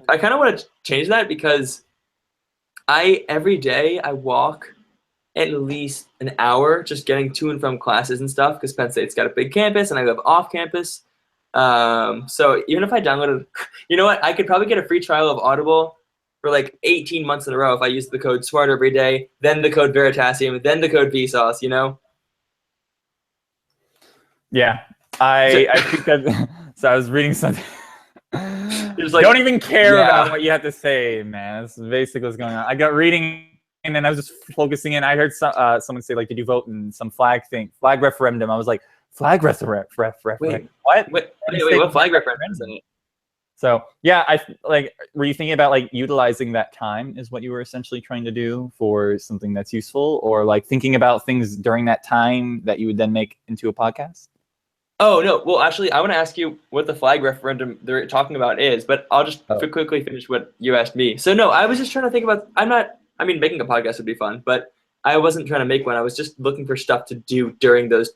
I kind of want to change that because every day I walk at least an hour just getting to and from classes and stuff because Penn State's got a big campus and I live off campus. So even if I downloaded, you know what, I could probably get a free trial of Audible for like 18 months in a row if I use the code SMART every day, then the code Veritasium, then the code Vsauce, you know? Yeah, I think that. So I was reading something. Like, don't even care about what you have to say, man. That's basically what's going on. I got reading, and then I was just focusing in. I heard someone say, like, did you vote in some flag referendum? I was like, flag referendum? Wait, what? Wait, what flag referendum is it? So, yeah, were you thinking about, like, utilizing that time is what you were essentially trying to do for something that's useful? Or, like, thinking about things during that time that you would then make into a podcast? Oh, no. Well, actually, I want to ask you what the flag referendum they're talking about is, but I'll just quickly finish what you asked me. So, no, I was just trying to think about, making a podcast would be fun, but I wasn't trying to make one. I was just looking for stuff to do during those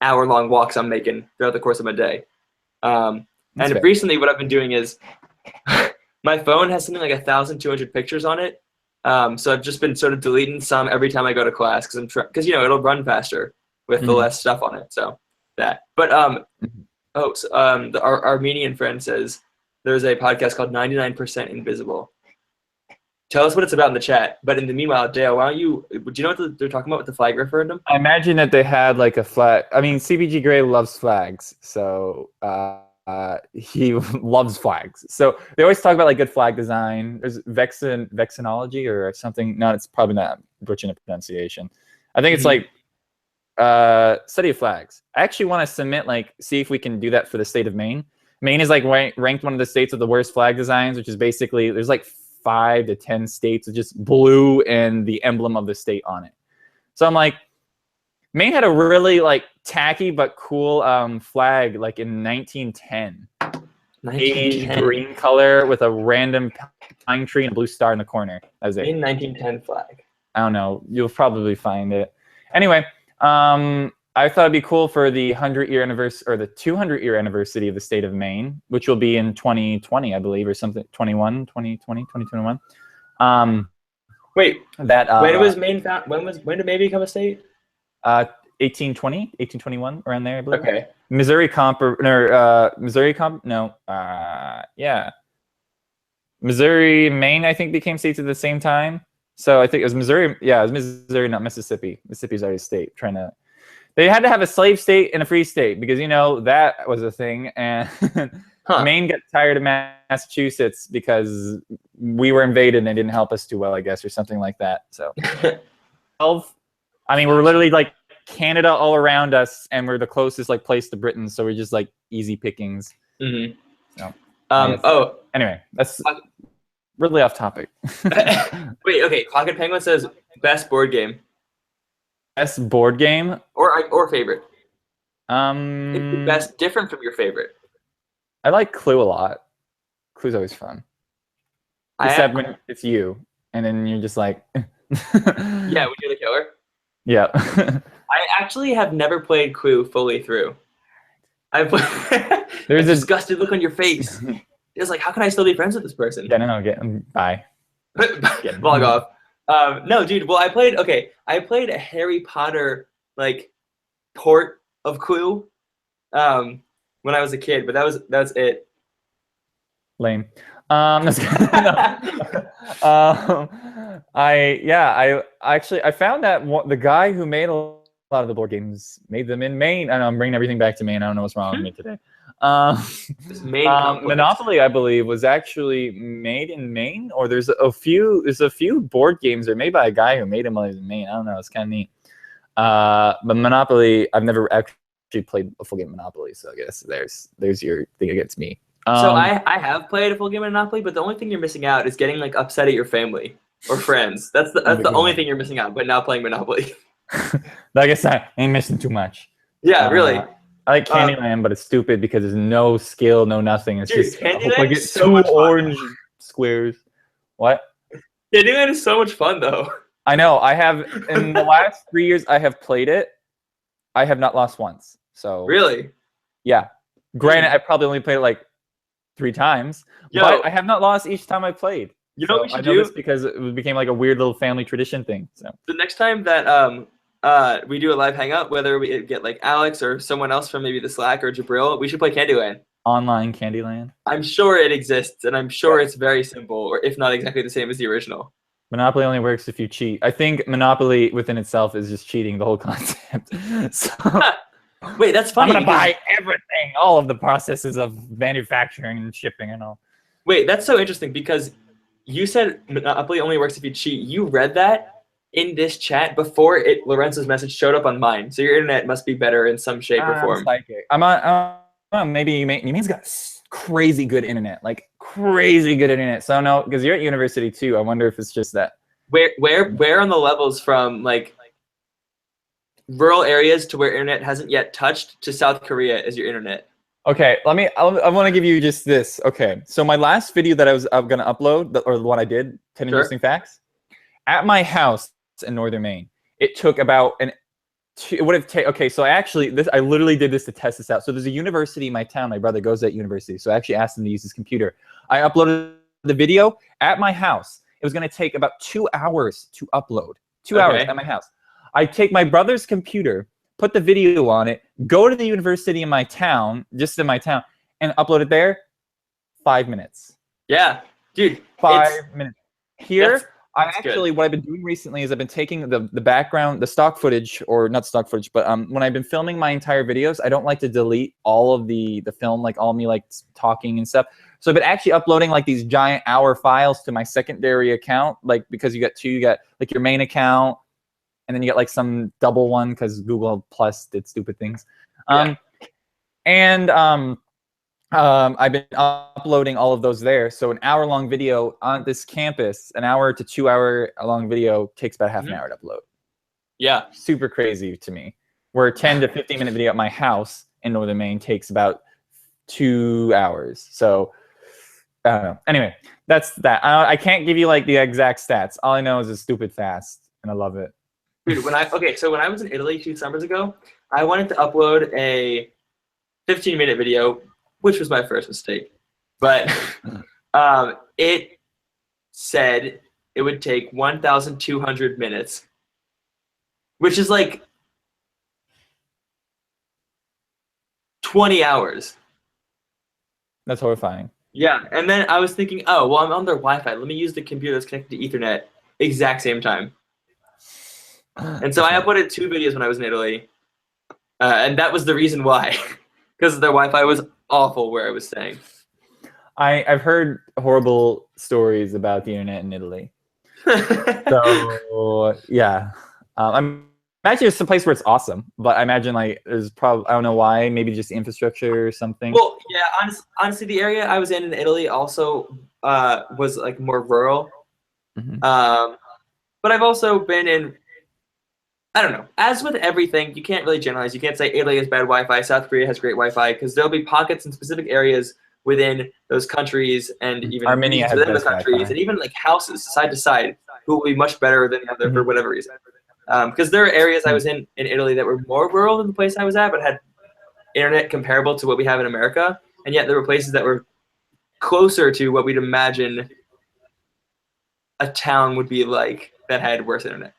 hour-long walks I'm making throughout the course of my day. And recently what I've been doing is my phone has something like 1,200 pictures on it, So I've just been sort of deleting some every time I go to class because it'll run faster with the less stuff on it. So that. But our Armenian friend says there's a podcast called 99% Invisible. Tell us what it's about in the chat. But in the meanwhile, Dale, do you know what they're talking about with the flag referendum? I imagine that they had like a flag. I mean, CBG Gray loves flags, so he loves flags. So they always talk about like good flag design. There's vexillology or something. No, it's probably not butchering the pronunciation. I think it's like study of flags. I actually want to see if we can do that for the state of Maine. Maine is like ranked one of the states with the worst flag designs, which is basically there's like 5 to 10 states with just blue and the emblem of the state on it. So I'm like, Maine had a really like tacky but cool flag like in 1910. Green color with a random pine tree and a blue star in the corner. That was it. Maine 1910 flag. I don't know. You'll probably find it. Anyway, I thought it'd be cool for the 100-year anniversary or the 200-year anniversary of the state of Maine, which will be in 2020, I believe, or something. 2021. Wait, that when was Maine found? When did Maine become a state? 1820, 1821, around there, I believe. Okay. Missouri Comp. Yeah. Missouri, Maine, I think became states at the same time. So I think it was Missouri. Yeah, it was Missouri, not Mississippi. Mississippi's already a state. They had to have a slave state and a free state because that was a thing, and Maine got tired of Massachusetts because we were invaded and they didn't help us too well, I guess, or something like that. So, I mean, we're literally like Canada all around us, and we're the closest like place to Britain, so we're just like easy pickings. Mm-hmm. So, anyway, that's really off topic. Wait, okay. Pocket Penguin says best board game. Best board game or favorite. It's the best, different from your favorite. I like Clue a lot. Clue's always fun. Except when it's you, and then you're just like, yeah, when you're the killer. Yeah. I actually have never played Clue fully through. There's a disgusted look on your face. It's like, how can I still be friends with this person? Yeah, no, bye. Log off. No, dude. Well, I played a Harry Potter like port of Clue when I was a kid, but that's it. Lame. I found that the guy who made a lot of the board games made them in Maine. I know I'm bringing everything back to Maine. I don't know what's wrong with me today. Monopoly, I believe, was actually made in Maine, or there's a few board games that are made by a guy who made them while he was in Maine. I don't know. It's kind of neat. But Monopoly, I've never actually played a full game of Monopoly, so I guess there's your thing against me. So I have played a full game of Monopoly, but the only thing you're missing out is getting like upset at your family or friends. That's the only thing you're missing out. But now playing Monopoly. I guess I ain't missing too much. Yeah, really. I like Candyland, but it's stupid because there's no skill, no nothing. It's just Candyland get so much orange squares. What? Candyland is so much fun, though. I know. I have in the last 3 years I have played it. I have not lost once. So really, yeah. Granted, I probably only played it like 3 times, but I have not lost each time I played. You know what we should do? I know this because it became like a weird little family tradition thing. So the next time that we do a live hangout, whether we get like Alex or someone else from maybe the Slack or Jabril, we should play Candyland. Online Candyland. I'm sure it exists, and I'm sure it's very simple, or if not exactly the same as the original. Monopoly only works if you cheat. I think Monopoly within itself is just cheating the whole concept. So, wait, that's funny. I'm gonna buy everything, all of the processes of manufacturing and shipping and all. Wait, that's so interesting because you said Monopoly only works if you cheat. You read that in this chat before Lorenzo's message showed up on mine. So your internet must be better in some shape or form. Psychic. I'm on. Maybe Yumain's got crazy good internet, like crazy good internet. So no, because you're at university too. I wonder if it's just that. Where on the levels from like rural areas to where internet hasn't yet touched to South Korea is your internet? Okay, I want to give you just this. Okay, so my last video that I'm going to upload, or the one I did, 10 interesting facts, at my house in northern Maine, it took about it would have taken, okay, so I literally did this to test this out. So there's a university in my town. My brother goes to that university, so I actually asked him to use his computer. I uploaded the video at my house. it was going to take about 2 hours to upload. 2 hours at my house. I take my brother's computer, put the video on it, go to the university in my town, just in my town, and upload it there. 5 minutes. Yeah, dude. 5 minutes. Here, that's what I've been doing recently is I've been taking the background, the stock footage, or not stock footage, but when I've been filming my entire videos, I don't like to delete all of the film, like all me like talking and stuff. So I've been actually uploading like these giant hour files to my secondary account, like because you got like your main account, and then you get like some double one because Google Plus did stupid things. I've been uploading all of those there. So an hour-long video on this campus, an hour to 2 hour long video takes about half an hour to upload. Yeah. Super crazy to me. Where a 10 to 15 minute video at my house in Northern Maine takes about 2 hours. So I don't know. Anyway, that's that. I can't give you like the exact stats. All I know is it's stupid fast, and I love it. Dude, when I was in Italy 2 summers ago, I wanted to upload a 15-minute video, which was my first mistake. But it said it would take 1,200 minutes, which is like 20 hours. That's horrifying. Yeah, and then I was thinking, oh, well, I'm on their Wi-Fi. Let me use the computer that's connected to Ethernet exact same time. And so I uploaded 2 videos when I was in Italy, and that was the reason why, because their Wi-Fi was awful where I was staying. I've heard horrible stories about the internet in Italy. So yeah, I'm actually it's a place where it's awesome, but I imagine like there's probably I don't know why, maybe just infrastructure or something. Well, yeah, honestly, the area I was in Italy also was like more rural. But I've also been in. I don't know. As with everything, you can't really generalize. You can't say Italy has bad Wi-Fi, South Korea has great Wi-Fi, because there'll be pockets in specific areas within those countries, and even Armenia has within best the countries, Wi-Fi. and even like houses side to side who will be much better than the other for whatever reason. Because there are areas I was in Italy that were more rural than the place I was at, but had internet comparable to what we have in America, and yet there were places that were closer to what we'd imagine a town would be like that had worse internet.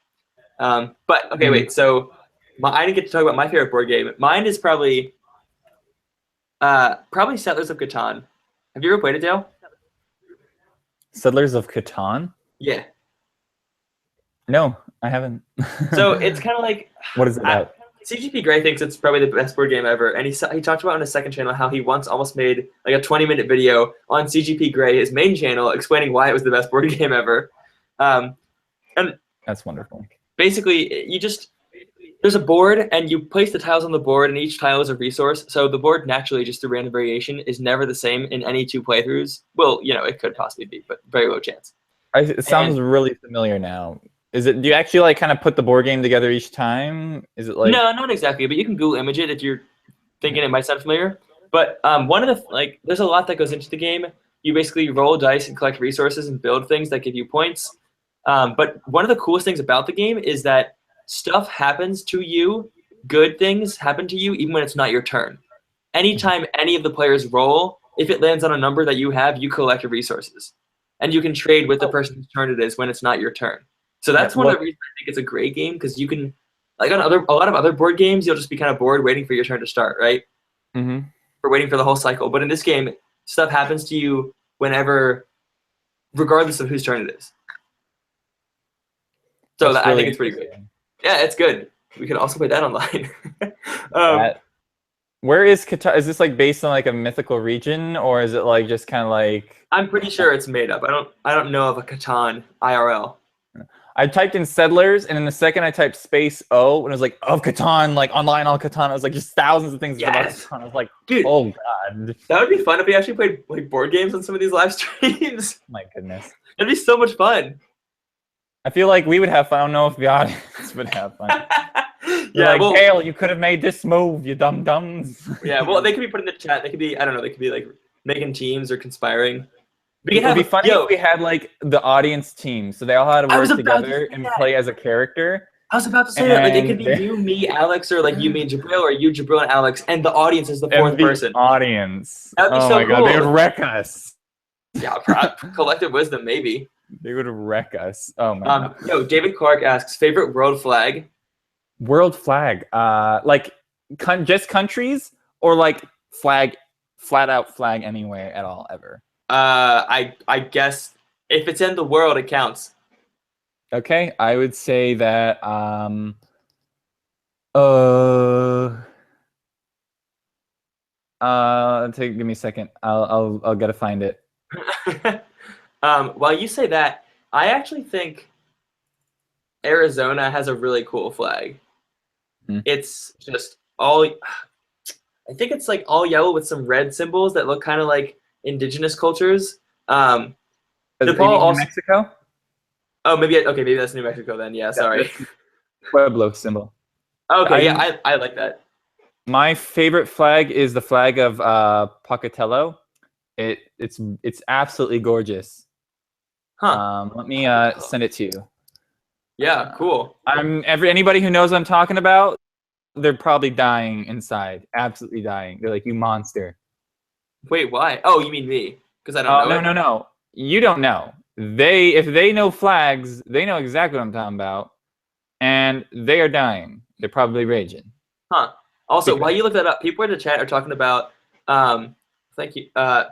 But okay, wait. So I didn't get to talk about my favorite board game. Mine is probably Settlers of Catan. Have you ever played it, Dale? Settlers of Catan? Yeah. No, I haven't. So it's kind of like what is it about? CGP Grey thinks it's probably the best board game ever, and he talked about on his second channel how he once almost made like a 20-minute video on CGP Grey, his main channel, explaining why it was the best board game ever. And that's wonderful. Basically, there's a board, and you place the tiles on the board, and each tile is a resource. So the board naturally, just through random variation, is never the same in any 2 playthroughs. Well, it could possibly be, but very low chance. It sounds really familiar now. Do you actually like kind of put the board game together each time? Is it like no, not exactly, but you can Google image it if you're thinking it might sound familiar. But one of the there's a lot that goes into the game. You basically roll dice and collect resources and build things that give you points. But one of the coolest things about the game is that stuff happens to you, good things happen to you, even when it's not your turn. Anytime any of the players roll, if it lands on a number that you have, you collect your resources. And you can trade with the person whose turn it is when it's not your turn. So that's one of the reasons I think it's a great game, because you can, like on a lot of other board games, you'll just be kind of bored waiting for your turn to start, right? Mm-hmm. Or waiting for the whole cycle. But in this game, stuff happens to you whenever, regardless of whose turn it is. So I think it's pretty good. Yeah, it's good. We could also play that online. Where is Catan? Is this like based on like a mythical region, or is it like just kind of like? I'm pretty sure it's made up. I don't know of a Catan IRL. I typed in Settlers, and in the second I typed space O, and it was like of Catan, like online on Catan. It was like just thousands of things about Catan. I was like, dude, oh god, that would be fun if we actually played like board games on some of these live streams. My goodness, it'd be so much fun. I feel like we would have fun. I don't know if the audience would have fun. Yeah, like, Dale, you could have made this move, you dum-dums. Yeah, well, they could be put in the chat. They could be, I don't know, they could be like making teams or conspiring. It would be funny if we had like the audience team, so they all had to work together and play as a character. I was about to say that, like it could be you, me, Alex, or like you, me, and Jabril, or you, Jabril, and Alex, and the audience is the fourth person. Audience. That'd be so my cool. god, they would wreck us. Yeah, collective wisdom, maybe. They would wreck us. Oh my god. Yo, David Clark asks favorite world flag. World flag. Like just countries or like flag, flat out flag anywhere at all ever. I guess if it's in the world, it counts. Okay, I would say that give me a second. I'll gotta find it. While you say that, I actually think Arizona has a really cool flag. It's just all, I think it's like all yellow with some red symbols that look kind of like indigenous cultures. Nepal also, New Mexico? oh, maybe that's New Mexico then. Yeah, sorry. Pueblo symbol. Okay, I like that. My favorite flag is the flag of Pocatello. It's absolutely gorgeous. Huh. Let me send it to you. Yeah, cool. Anybody who knows what I'm talking about, they're probably dying inside. Absolutely dying. They're like, you monster. Wait, why? Oh, you mean me? Because I don't know. No. You don't know. If they know flags, they know exactly what I'm talking about. And they are dying. They're probably raging. Huh. Also, while you look that up, people in the chat are talking about thank you.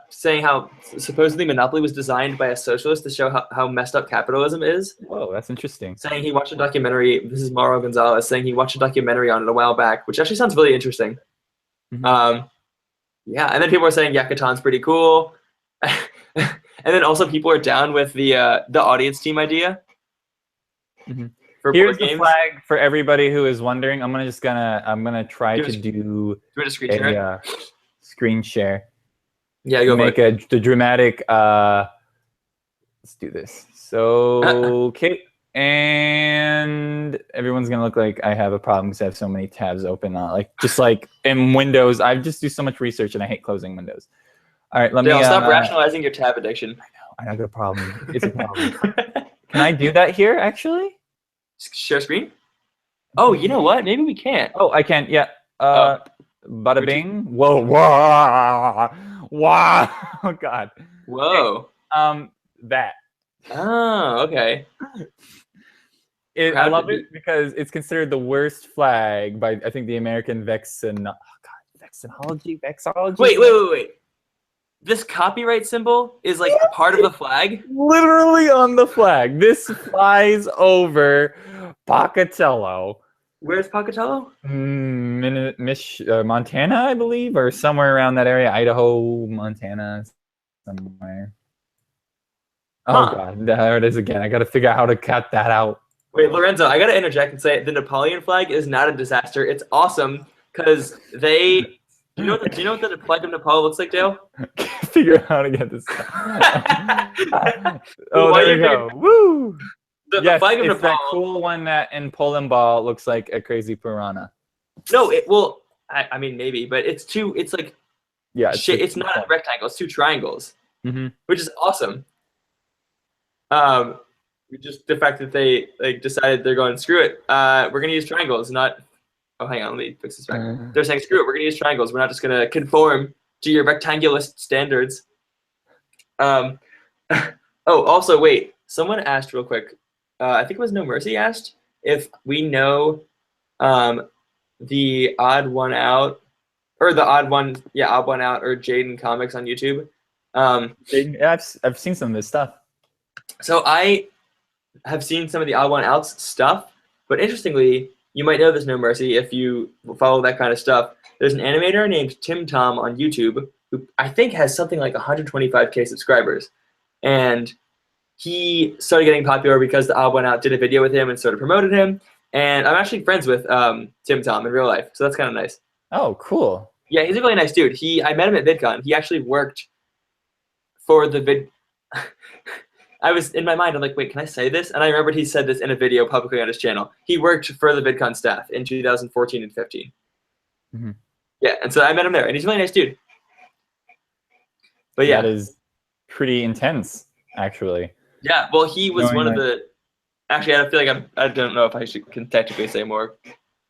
Saying how supposedly Monopoly was designed by a socialist to show how messed up capitalism is. Whoa, that's interesting. Saying he watched a documentary. This is Mauro Gonzalez saying he watched a documentary on it a while back, which actually sounds really interesting. Yeah, and then people are saying Yakutan's pretty cool. And then also people are down with the audience team idea. For Here's board the games. flag for everybody who is wondering. I'm gonna try to do a screen share. Screen share. Yeah, go make the dramatic. Let's do this. So okay, and everyone's gonna look like I have a problem because I have so many tabs open. Just like in Windows, I just do so much research and I hate closing Windows. All right, let me stop rationalizing your tab addiction. I know the problem. It's a problem. Can I do that here? Actually, share screen. Oh, you know what? Maybe we can't. Oh, I can. Yeah. Bada bing. Whoa. Wow. Oh God. Whoa. Okay. That. Oh, okay. I love it because it's considered the worst flag by I think the American vexillology. Wait. This copyright symbol is like part of the flag? Literally on the flag. This flies over Pocatello. Where's Pocatello? Montana, I believe, or somewhere around that area. Idaho, Montana, somewhere. Oh God, there it is again. I got to figure out how to cut that out. Wait, Lorenzo, I got to interject and say the Napoleon flag is not a disaster. It's awesome because they. Do you know what the flag of Nepal looks like, Dale? Figure out how to get this. Oh, there we go. Woo! The flag of Nepal. That cool one that in Poland ball looks like a crazy piranha. No, I mean maybe, but it's like it's not a rectangle. It's two triangles, which is awesome. Just the fact that they decided they're going screw it. We're gonna use triangles, not. Oh, hang on, let me fix this back. They're saying, screw it, we're going to use triangles. We're not just going to conform to your rectangulist standards. Also, wait. Someone asked real quick. I think it was No Mercy asked if we know the Odd One Out, or the Odd One Out, or Jaden Comics on YouTube. Yeah, I've seen some of this stuff. So I have seen some of the Odd One Out's stuff, but interestingly, you might know this, No Mercy, if you follow that kind of stuff. There's an animator named Tim Tom on YouTube who I think has something like 125K subscribers. And he started getting popular because the Odd One Out did a video with him and sort of promoted him. And I'm actually friends with Tim Tom in real life, so that's kind of nice. Oh, cool. Yeah, he's a really nice dude. I met him at VidCon. He actually worked for the vid. I was in my mind, I'm like, wait, can I say this? And I remembered he said this in a video publicly on his channel. He worked for the VidCon staff in 2014 and 15. Yeah, and so I met him there, and he's a really nice dude. But yeah. That is pretty intense, actually. Yeah, well, he was one of the. Actually, I feel like I don't know if I can technically say more.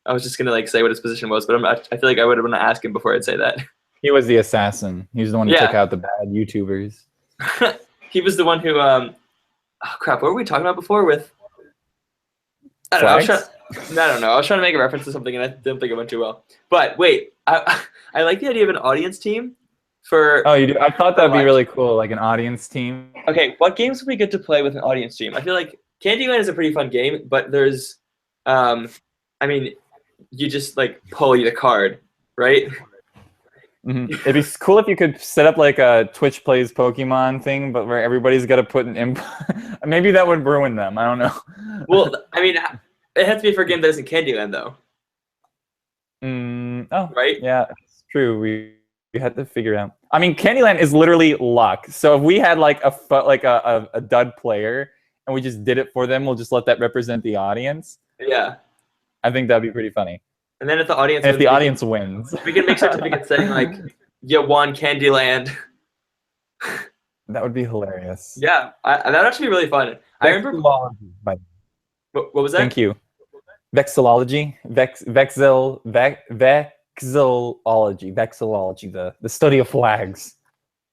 I was just gonna say what his position was, but I feel like I would have want to ask him before I'd say that. He was the assassin. He was the one who took out the bad YouTubers. He was the one who Oh, crap, what were we talking about before with? I don't know. I don't know. I was trying to make a reference to something, and I didn't think it went too well. But wait, I like the idea of an audience team for. Oh, you do? I thought that'd be really cool, like an audience team. Okay, what games would we get to play with an audience team? I feel like Candyland is a pretty fun game, but there's, I mean, you just like pull the card, right? It'd be cool if you could set up like a Twitch plays Pokemon thing, but where everybody's got to put an input. Maybe that would ruin them. I don't know. Well, I mean, it has to be for a game that isn't Candyland, though. Oh, right? Yeah, it's true. We had to figure it out. I mean, Candyland is literally luck. So if we had like a dud player and we just did it for them, we'll just let that represent the audience. Yeah. I think that'd be pretty funny. And then if the audience wins, we can make certificates saying like, "You won Candyland." That would be hilarious. Yeah, that would actually be really fun. I remember. What was that? Thank you. Vexillology, vexillology, the study of flags.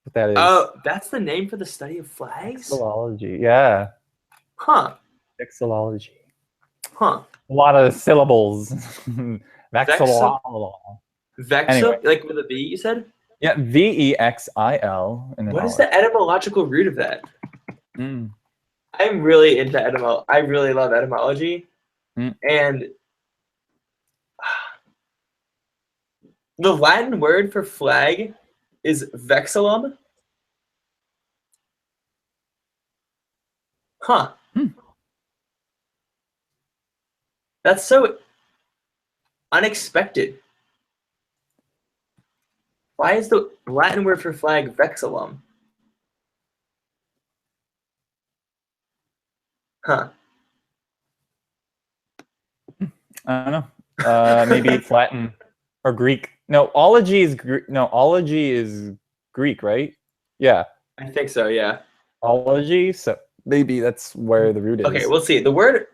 What that is? Oh, that's the name for the study of flags. Vexillology, yeah. Huh. Vexillology. Huh. A lot of syllables. Vexillology. Anyway. Like with a V, you said? Yeah, VEXIL. What is the etymological root of that? I'm really into etymology. I really love etymology. And the Latin word for flag is vexillum. Huh. That's so unexpected. Why is the Latin word for flag vexillum? Huh. I don't know. Maybe it's Latin or Greek. No, ology is Greek, right? Yeah. I think so, yeah. Ology, so maybe that's where the root is. Okay, we'll see. The word...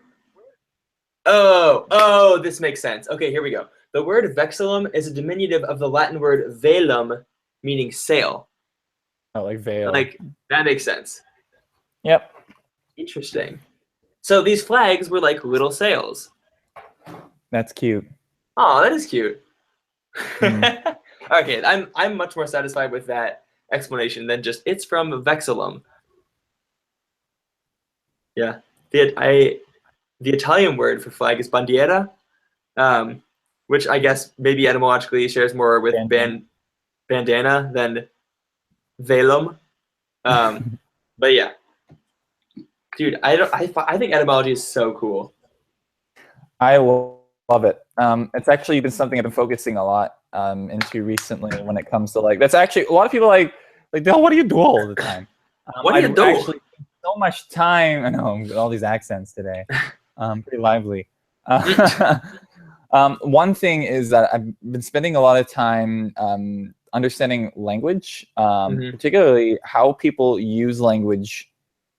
Oh, this makes sense. Okay, here we go. The word vexillum is a diminutive of the Latin word velum, meaning sail. Oh, like veil. Like, that makes sense. Yep. Interesting. So these flags were like little sails. That's cute. Oh, that is cute. Okay, I'm much more satisfied with that explanation than just it's from vexillum. Yeah. The Italian word for flag is bandiera, which I guess maybe etymologically shares more with bandana than velum. But yeah. Dude, I think etymology is so cool. I love it. It's actually been something I've been focusing a lot into recently when it comes to like, that's actually, a lot of people like, Dale, what do you do all the time? What do you do? Actually, so much time, I know, all these accents today, pretty lively. One thing is that I've been spending a lot of time understanding language, particularly how people use language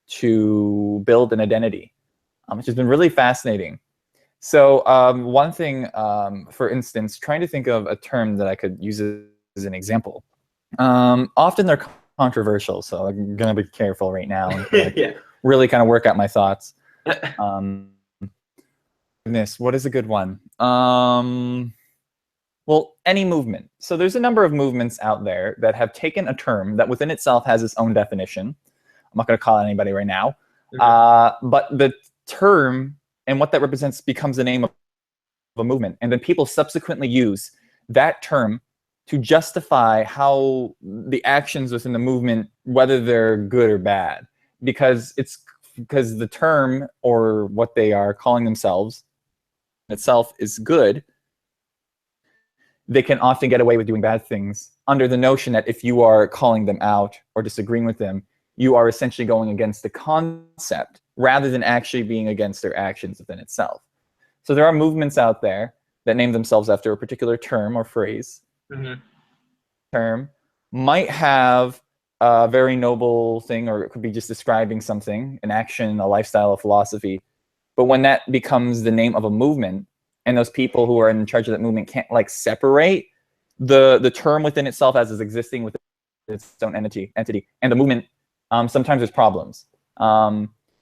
to build an identity, which has been really fascinating. So one thing, for instance, trying to think of a term that I could use as an example. Often they're controversial, so I'm going to be careful right now and really kind of work out my thoughts. What is a good one? Well, any movement. So there's a number of movements out there that have taken a term that within itself has its own definition. I'm not going to call anybody right now. But the term and what that represents becomes the name of a movement. And then people subsequently use that term to justify how the actions within the movement, whether they're good or bad. Because the term or what they are calling themselves itself is good, they can often get away with doing bad things under the notion that if you are calling them out or disagreeing with them, you are essentially going against the concept rather than actually being against their actions within itself. So there are movements out there that name themselves after a particular term or phrase. Term might have a very noble thing, or it could be just describing something, an action, a lifestyle, a philosophy. But when that becomes the name of a movement, and those people who are in charge of that movement can't like separate the term within itself as is existing within its own entity, and the movement, sometimes there's problems.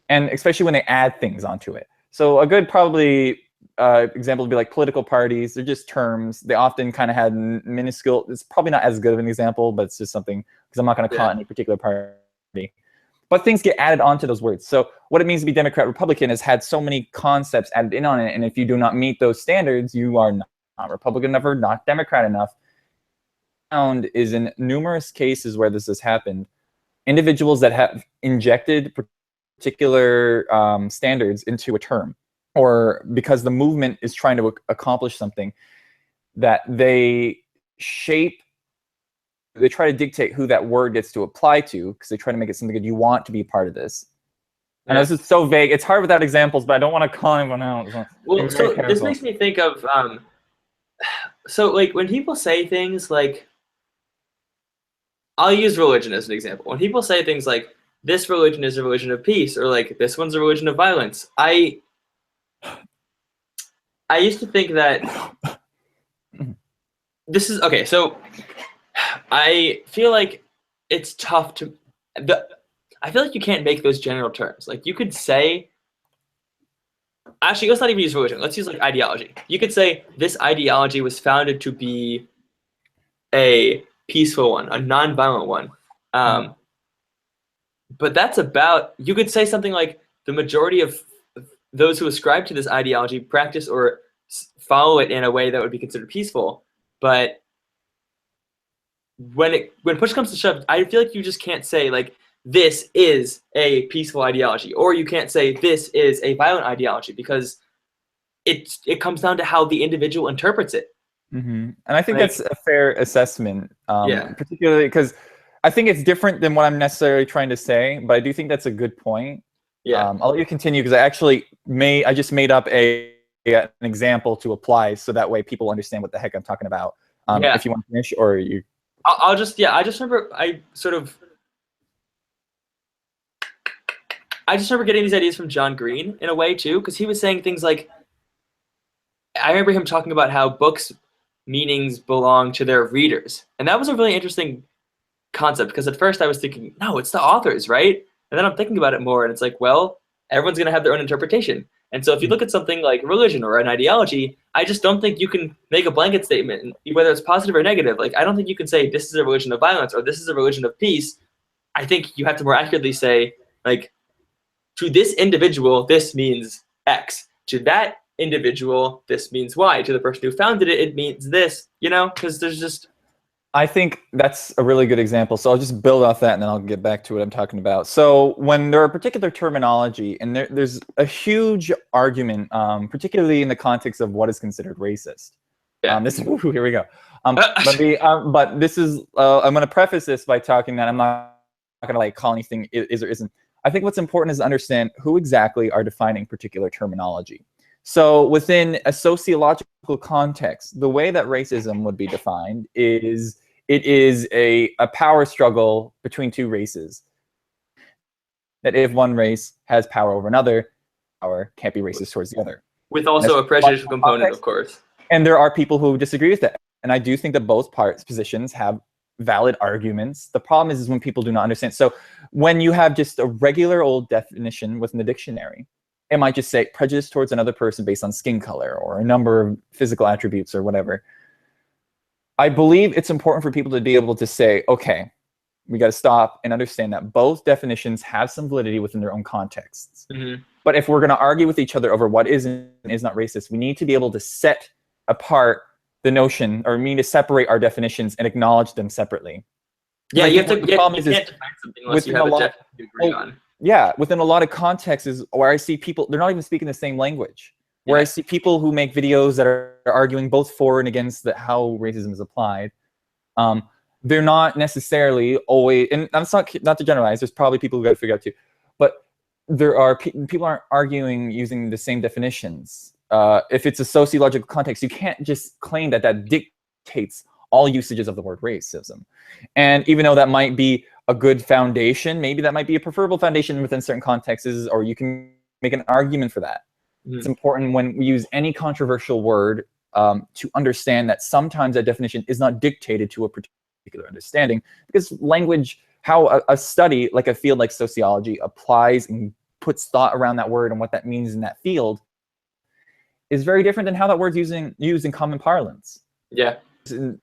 and especially when they add things onto it. So a good probably example would be like political parties. They're just terms. They often kind of had minuscule. It's probably not as good of an example, but it's just something because I'm not going to call it any particular party. But things get added onto those words. So what it means to be Democrat, Republican has had so many concepts added in on it, and if you do not meet those standards, you are not Republican enough or not Democrat enough. Found is in numerous cases where this has happened, individuals that have injected particular standards into a term, or because the movement is trying to accomplish something, that they try to dictate who that word gets to apply to, because they try to make it something that you want to be part of this. And this is so vague. It's hard without examples, but I don't want to call anyone out. Well, so this makes me think of, so like when people say things like, I'll use religion as an example. When people say things like, this religion is a religion of peace, or like, this one's a religion of violence, I used to think that this is, okay, so I feel like it's tough to, I feel like you can't make those general terms. Like you could say, actually, let's not even use religion. Let's use like ideology. You could say this ideology was founded to be a peaceful one, a non-violent one. But that's about, you could say something like the majority of those who ascribe to this ideology practice or follow it in a way that would be considered peaceful. But when push comes to shove, I feel like you just can't say like, this is a peaceful ideology, or you can't say this is a violent ideology, because it comes down to how the individual interprets it. Mm-hmm. And I think that's a fair assessment, particularly because I think it's different than what I'm necessarily trying to say, but I do think that's a good point. Yeah. I'll let you continue because I just made up an example to apply so that way people understand what the heck I'm talking about. If you want to finish, or you. I just remember I just remember getting these ideas from John Green in a way too, because he was saying things like, I remember him talking about how books' meanings belong to their readers. And that was a really interesting concept, because at first I was thinking, no, it's the authors, right? And then I'm thinking about it more, and it's like, well, everyone's going to have their own interpretation. And so if you look at something like religion or an ideology, I just don't think you can make a blanket statement, whether it's positive or negative. Like, I don't think you can say this is a religion of violence or this is a religion of peace. I think you have to more accurately say, like, to this individual, this means X. To that individual, this means Y. To the person who founded it, it means this, because there's just... I think that's a really good example. So I'll just build off that and then I'll get back to what I'm talking about. So when there are particular terminology, and there's a huge argument, particularly in the context of what is considered racist. Yeah. Here we go. But this is, I'm going to preface this by talking that I'm not going to like call anything is or isn't. I think what's important is to understand who exactly are defining particular terminology. So within a sociological context, the way that racism would be defined is it is a power struggle between two races. That if one race has power over another, power can't be racist towards the other. With also a prejudicial component, of course. And there are people who disagree with that. And I do think that both positions have valid arguments. The problem is when people do not understand. So when you have just a regular old definition within the dictionary, it might just say prejudice towards another person based on skin color or a number of physical attributes or whatever. I believe it's important for people to be able to say, okay, we got to stop and understand that both definitions have some validity within their own contexts. Mm-hmm. But if we're going to argue with each other over what is and is not racist, we need to be able to set apart the notion, or we need to separate our definitions and acknowledge them separately. Yeah, you have to. The problem you can't define something unless you have a definition to agree on. Yeah, within a lot of contexts is where I see people, they're not even speaking the same language. Where I see people who make videos that are arguing both for and against how racism is applied. They're not necessarily always, and that's not to generalize, there's probably people who got to figure out too, but there are people aren't arguing using the same definitions. If it's a sociological context, you can't just claim that dictates all usages of the word racism. And even though that might be a good foundation, maybe that might be a preferable foundation within certain contexts, or you can make an argument for that. Mm-hmm. It's important when we use any controversial word to understand that sometimes that definition is not dictated to a particular understanding, because language, how a study like a field like sociology applies and puts thought around that word and what that means in that field is very different than how that word's used in common parlance. Yeah.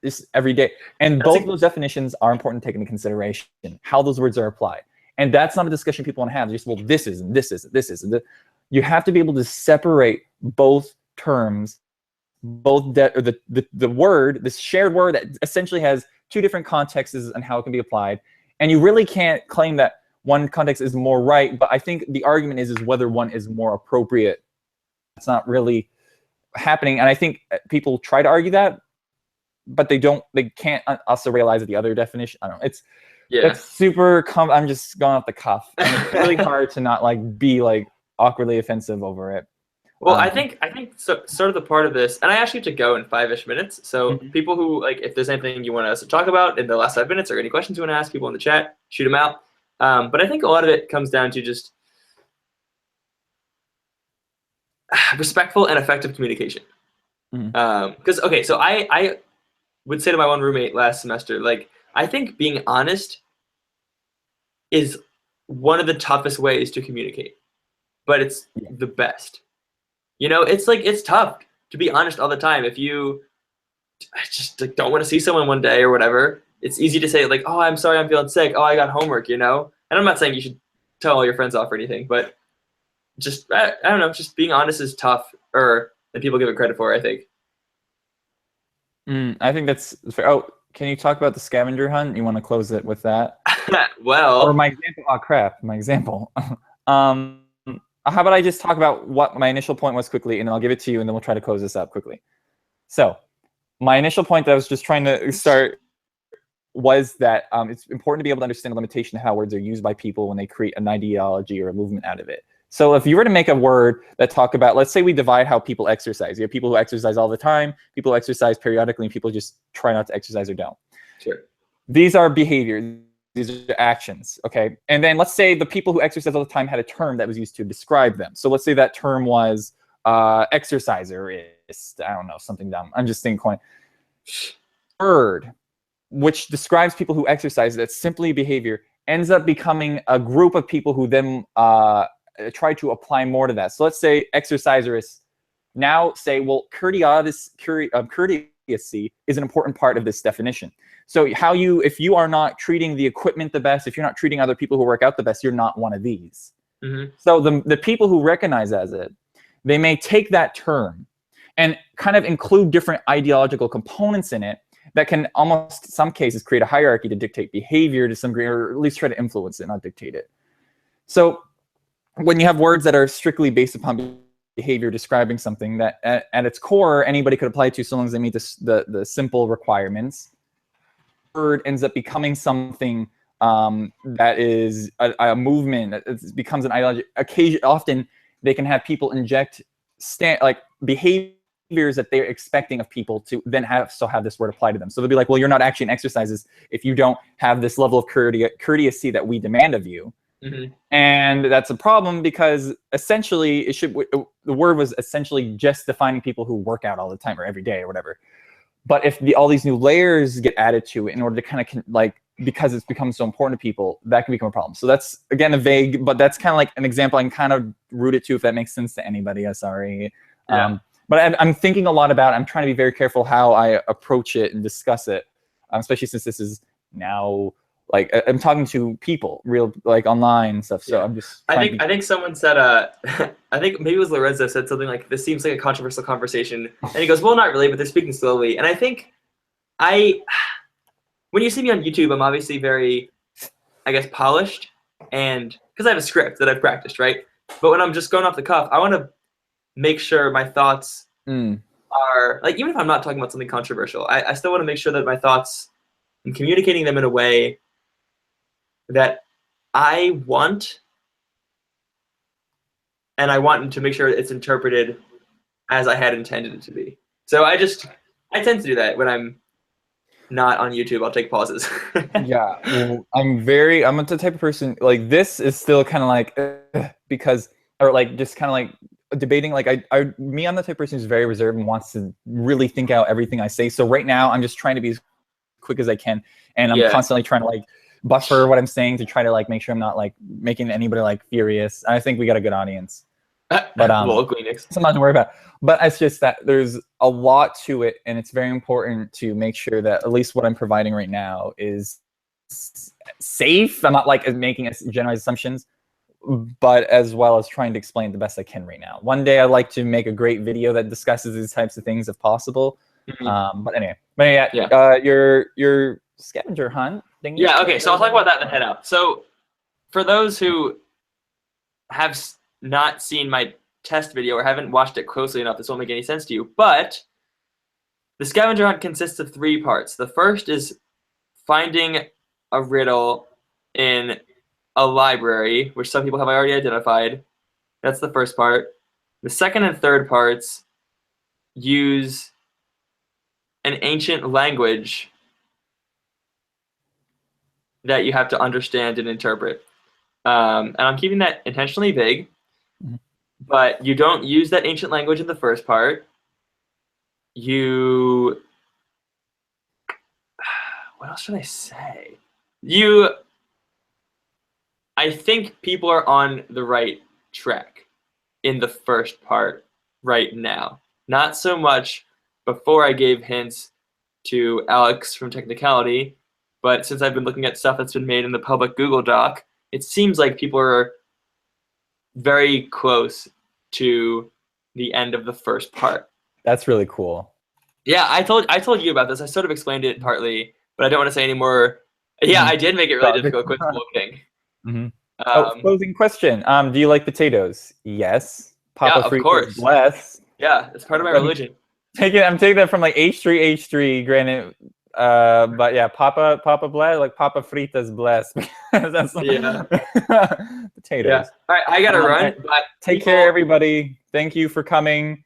It's every day. And both of those definitions are important to take into consideration, how those words are applied. And that's not a discussion people want to have. Just, well, this is, and this is, and this is. And you have to be able to separate both terms, both the word, this shared word that essentially has two different contexts and how it can be applied. And you really can't claim that one context is more right, but I think the argument is whether one is more appropriate. It's not really happening. And I think people try to argue that, but they can't also realize that the other definition, I don't know, it's super, I'm just going off the cuff. And it's really hard to not like be like awkwardly offensive over it. Well, I think so, sort of the part of this, and I asked you to go in 5-ish minutes. So people who, like, if there's anything you want us to talk about in the last 5 minutes or any questions you want to ask people in the chat, shoot them out. But I think a lot of it comes down to just respectful and effective communication. Because, okay, so I would say to my one roommate last semester, like, I think being honest is one of the toughest ways to communicate, but it's the best. You know, it's like, it's tough to be honest all the time. If you just like, don't want to see someone one day or whatever, it's easy to say like, oh, I'm sorry, I'm feeling sick. Oh, I got homework, you know? And I'm not saying you should tell all your friends off or anything, but just, I don't know, just being honest is tougher than people give it credit for, I think. I think that's fair. Oh, can you talk about the scavenger hunt? You want to close it with that? Well. Or my example, oh crap, my example. How about I just talk about what my initial point was quickly, and then I'll give it to you, and then we'll try to close this up quickly. So my initial point that I was just trying to start was that it's important to be able to understand the limitation of how words are used by people when they create an ideology or a movement out of it. So if you were to make a word that talk about, let's say we divide how people exercise. You have people who exercise all the time, people who exercise periodically, and people just try not to exercise or don't. Sure. These are behaviors. These are actions, okay? And then let's say the people who exercise all the time had a term that was used to describe them. So let's say that term was exerciserist. I don't know, something dumb. I'm just thinking. Word, which describes people who exercise, that's simply behavior, ends up becoming a group of people who then try to apply more to that. So let's say exerciserist. Now say, well, courtesy is an important part of this definition. So if you are not treating the equipment the best, if you're not treating other people who work out the best, you're not one of these. So the people who recognize as it, they may take that term and kind of include different ideological components in it that can almost, in some cases, create a hierarchy to dictate behavior to some degree, or at least try to influence it, not dictate it. So when you have words that are strictly based upon behavior describing something that at its core anybody could apply to so long as they meet the simple requirements, word ends up becoming something that is a movement. It becomes an ideology. Often they can have people inject behaviors that they're expecting of people to then have this word applied to them. So they'll be like, well, you're not actually in exercises if you don't have this level of courtesy that we demand of you. And that's a problem because essentially the word was essentially just defining people who work out all the time or every day or whatever. But if all these new layers get added to it in order to kind of because it's become so important to people, that can become a problem. So that's, again, a vague, but that's kind of like an example I can kind of root it to if that makes sense to anybody. I'm sorry. Yeah. But I'm thinking a lot about it. I'm trying to be very careful how I approach it and discuss it, especially since this is now, like, I'm talking to people, real, like, online and stuff. So I'm just. I think someone said, I think maybe it was Lorenzo said something like, "This seems like a controversial conversation," and he goes, "Well, not really, but they're speaking slowly." And I think when you see me on YouTube, I'm obviously very, I guess, polished, and because I have a script that I've practiced, right? But when I'm just going off the cuff, I want to make sure my thoughts are, like, even if I'm not talking about something controversial, I still want to make sure that my thoughts, I'm communicating them in a way that I want, and I want to make sure it's interpreted as I had intended it to be. So I tend to do that when I'm not on YouTube. I'll take pauses. Yeah, well, I'm the type of person, like, this is still kind of like, because, or like, just kind of like debating, like, I'm the type of person who's very reserved and wants to really think out everything I say. So right now I'm just trying to be as quick as I can, and I'm constantly trying to, like, buffer what I'm saying to try to like make sure I'm not like making anybody like furious. I think we got a good audience. But something to worry about. But it's just that there's a lot to it, and it's very important to make sure that at least what I'm providing right now is safe. I'm not like making generalized assumptions, but as well as trying to explain the best I can right now. One day I'd like to make a great video that discusses these types of things if possible. But anyway, your scavenger hunt thing. Yeah. Okay. So I'll talk about that in the head out. So for those who have not seen my test video or haven't watched it closely enough, this won't make any sense to you. But the scavenger hunt consists of 3 parts. The first is finding a riddle in a library, which some people have already identified. That's the first part. The second and third parts use an ancient language that you have to understand and interpret. And I'm keeping that intentionally vague, but you don't use that ancient language in the first part. What else should I say? I think people are on the right track in the first part right now. Not so much before I gave hints to Alex from Technicality, but since I've been looking at stuff that's been made in the public Google Doc, it seems like people are very close to the end of the first part. That's really cool. Yeah, I told you about this. I sort of explained it partly, but I don't want to say any more. Yeah, I did make it really difficult with loading. Closing question. Do you like potatoes? Yes. Papa yeah, of course. Bless. Yeah, it's part of my religion. I'm taking that from like H3, granted. But yeah, Papa bless, like Papa Fritas bless. That's like, potatoes. Yeah. All right, I gotta run. But take care, everybody. Thank you for coming.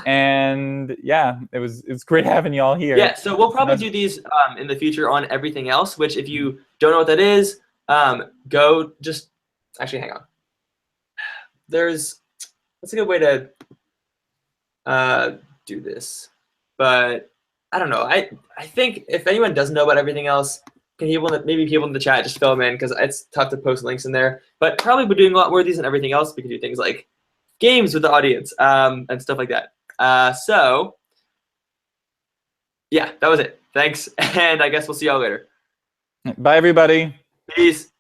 And yeah, it's great having you all here. Yeah, so we'll probably do these in the future on everything else. Which, if you don't know what that is, go just actually hang on. That's a good way to do this, but I don't know. I think if anyone doesn't know about everything else, maybe people in the chat just fill them in because it's tough to post links in there. But probably we're doing a lot more of these and everything else. We can do things like games with the audience and stuff like that. So yeah, that was it. Thanks, and I guess we'll see y'all later. Bye, everybody. Peace.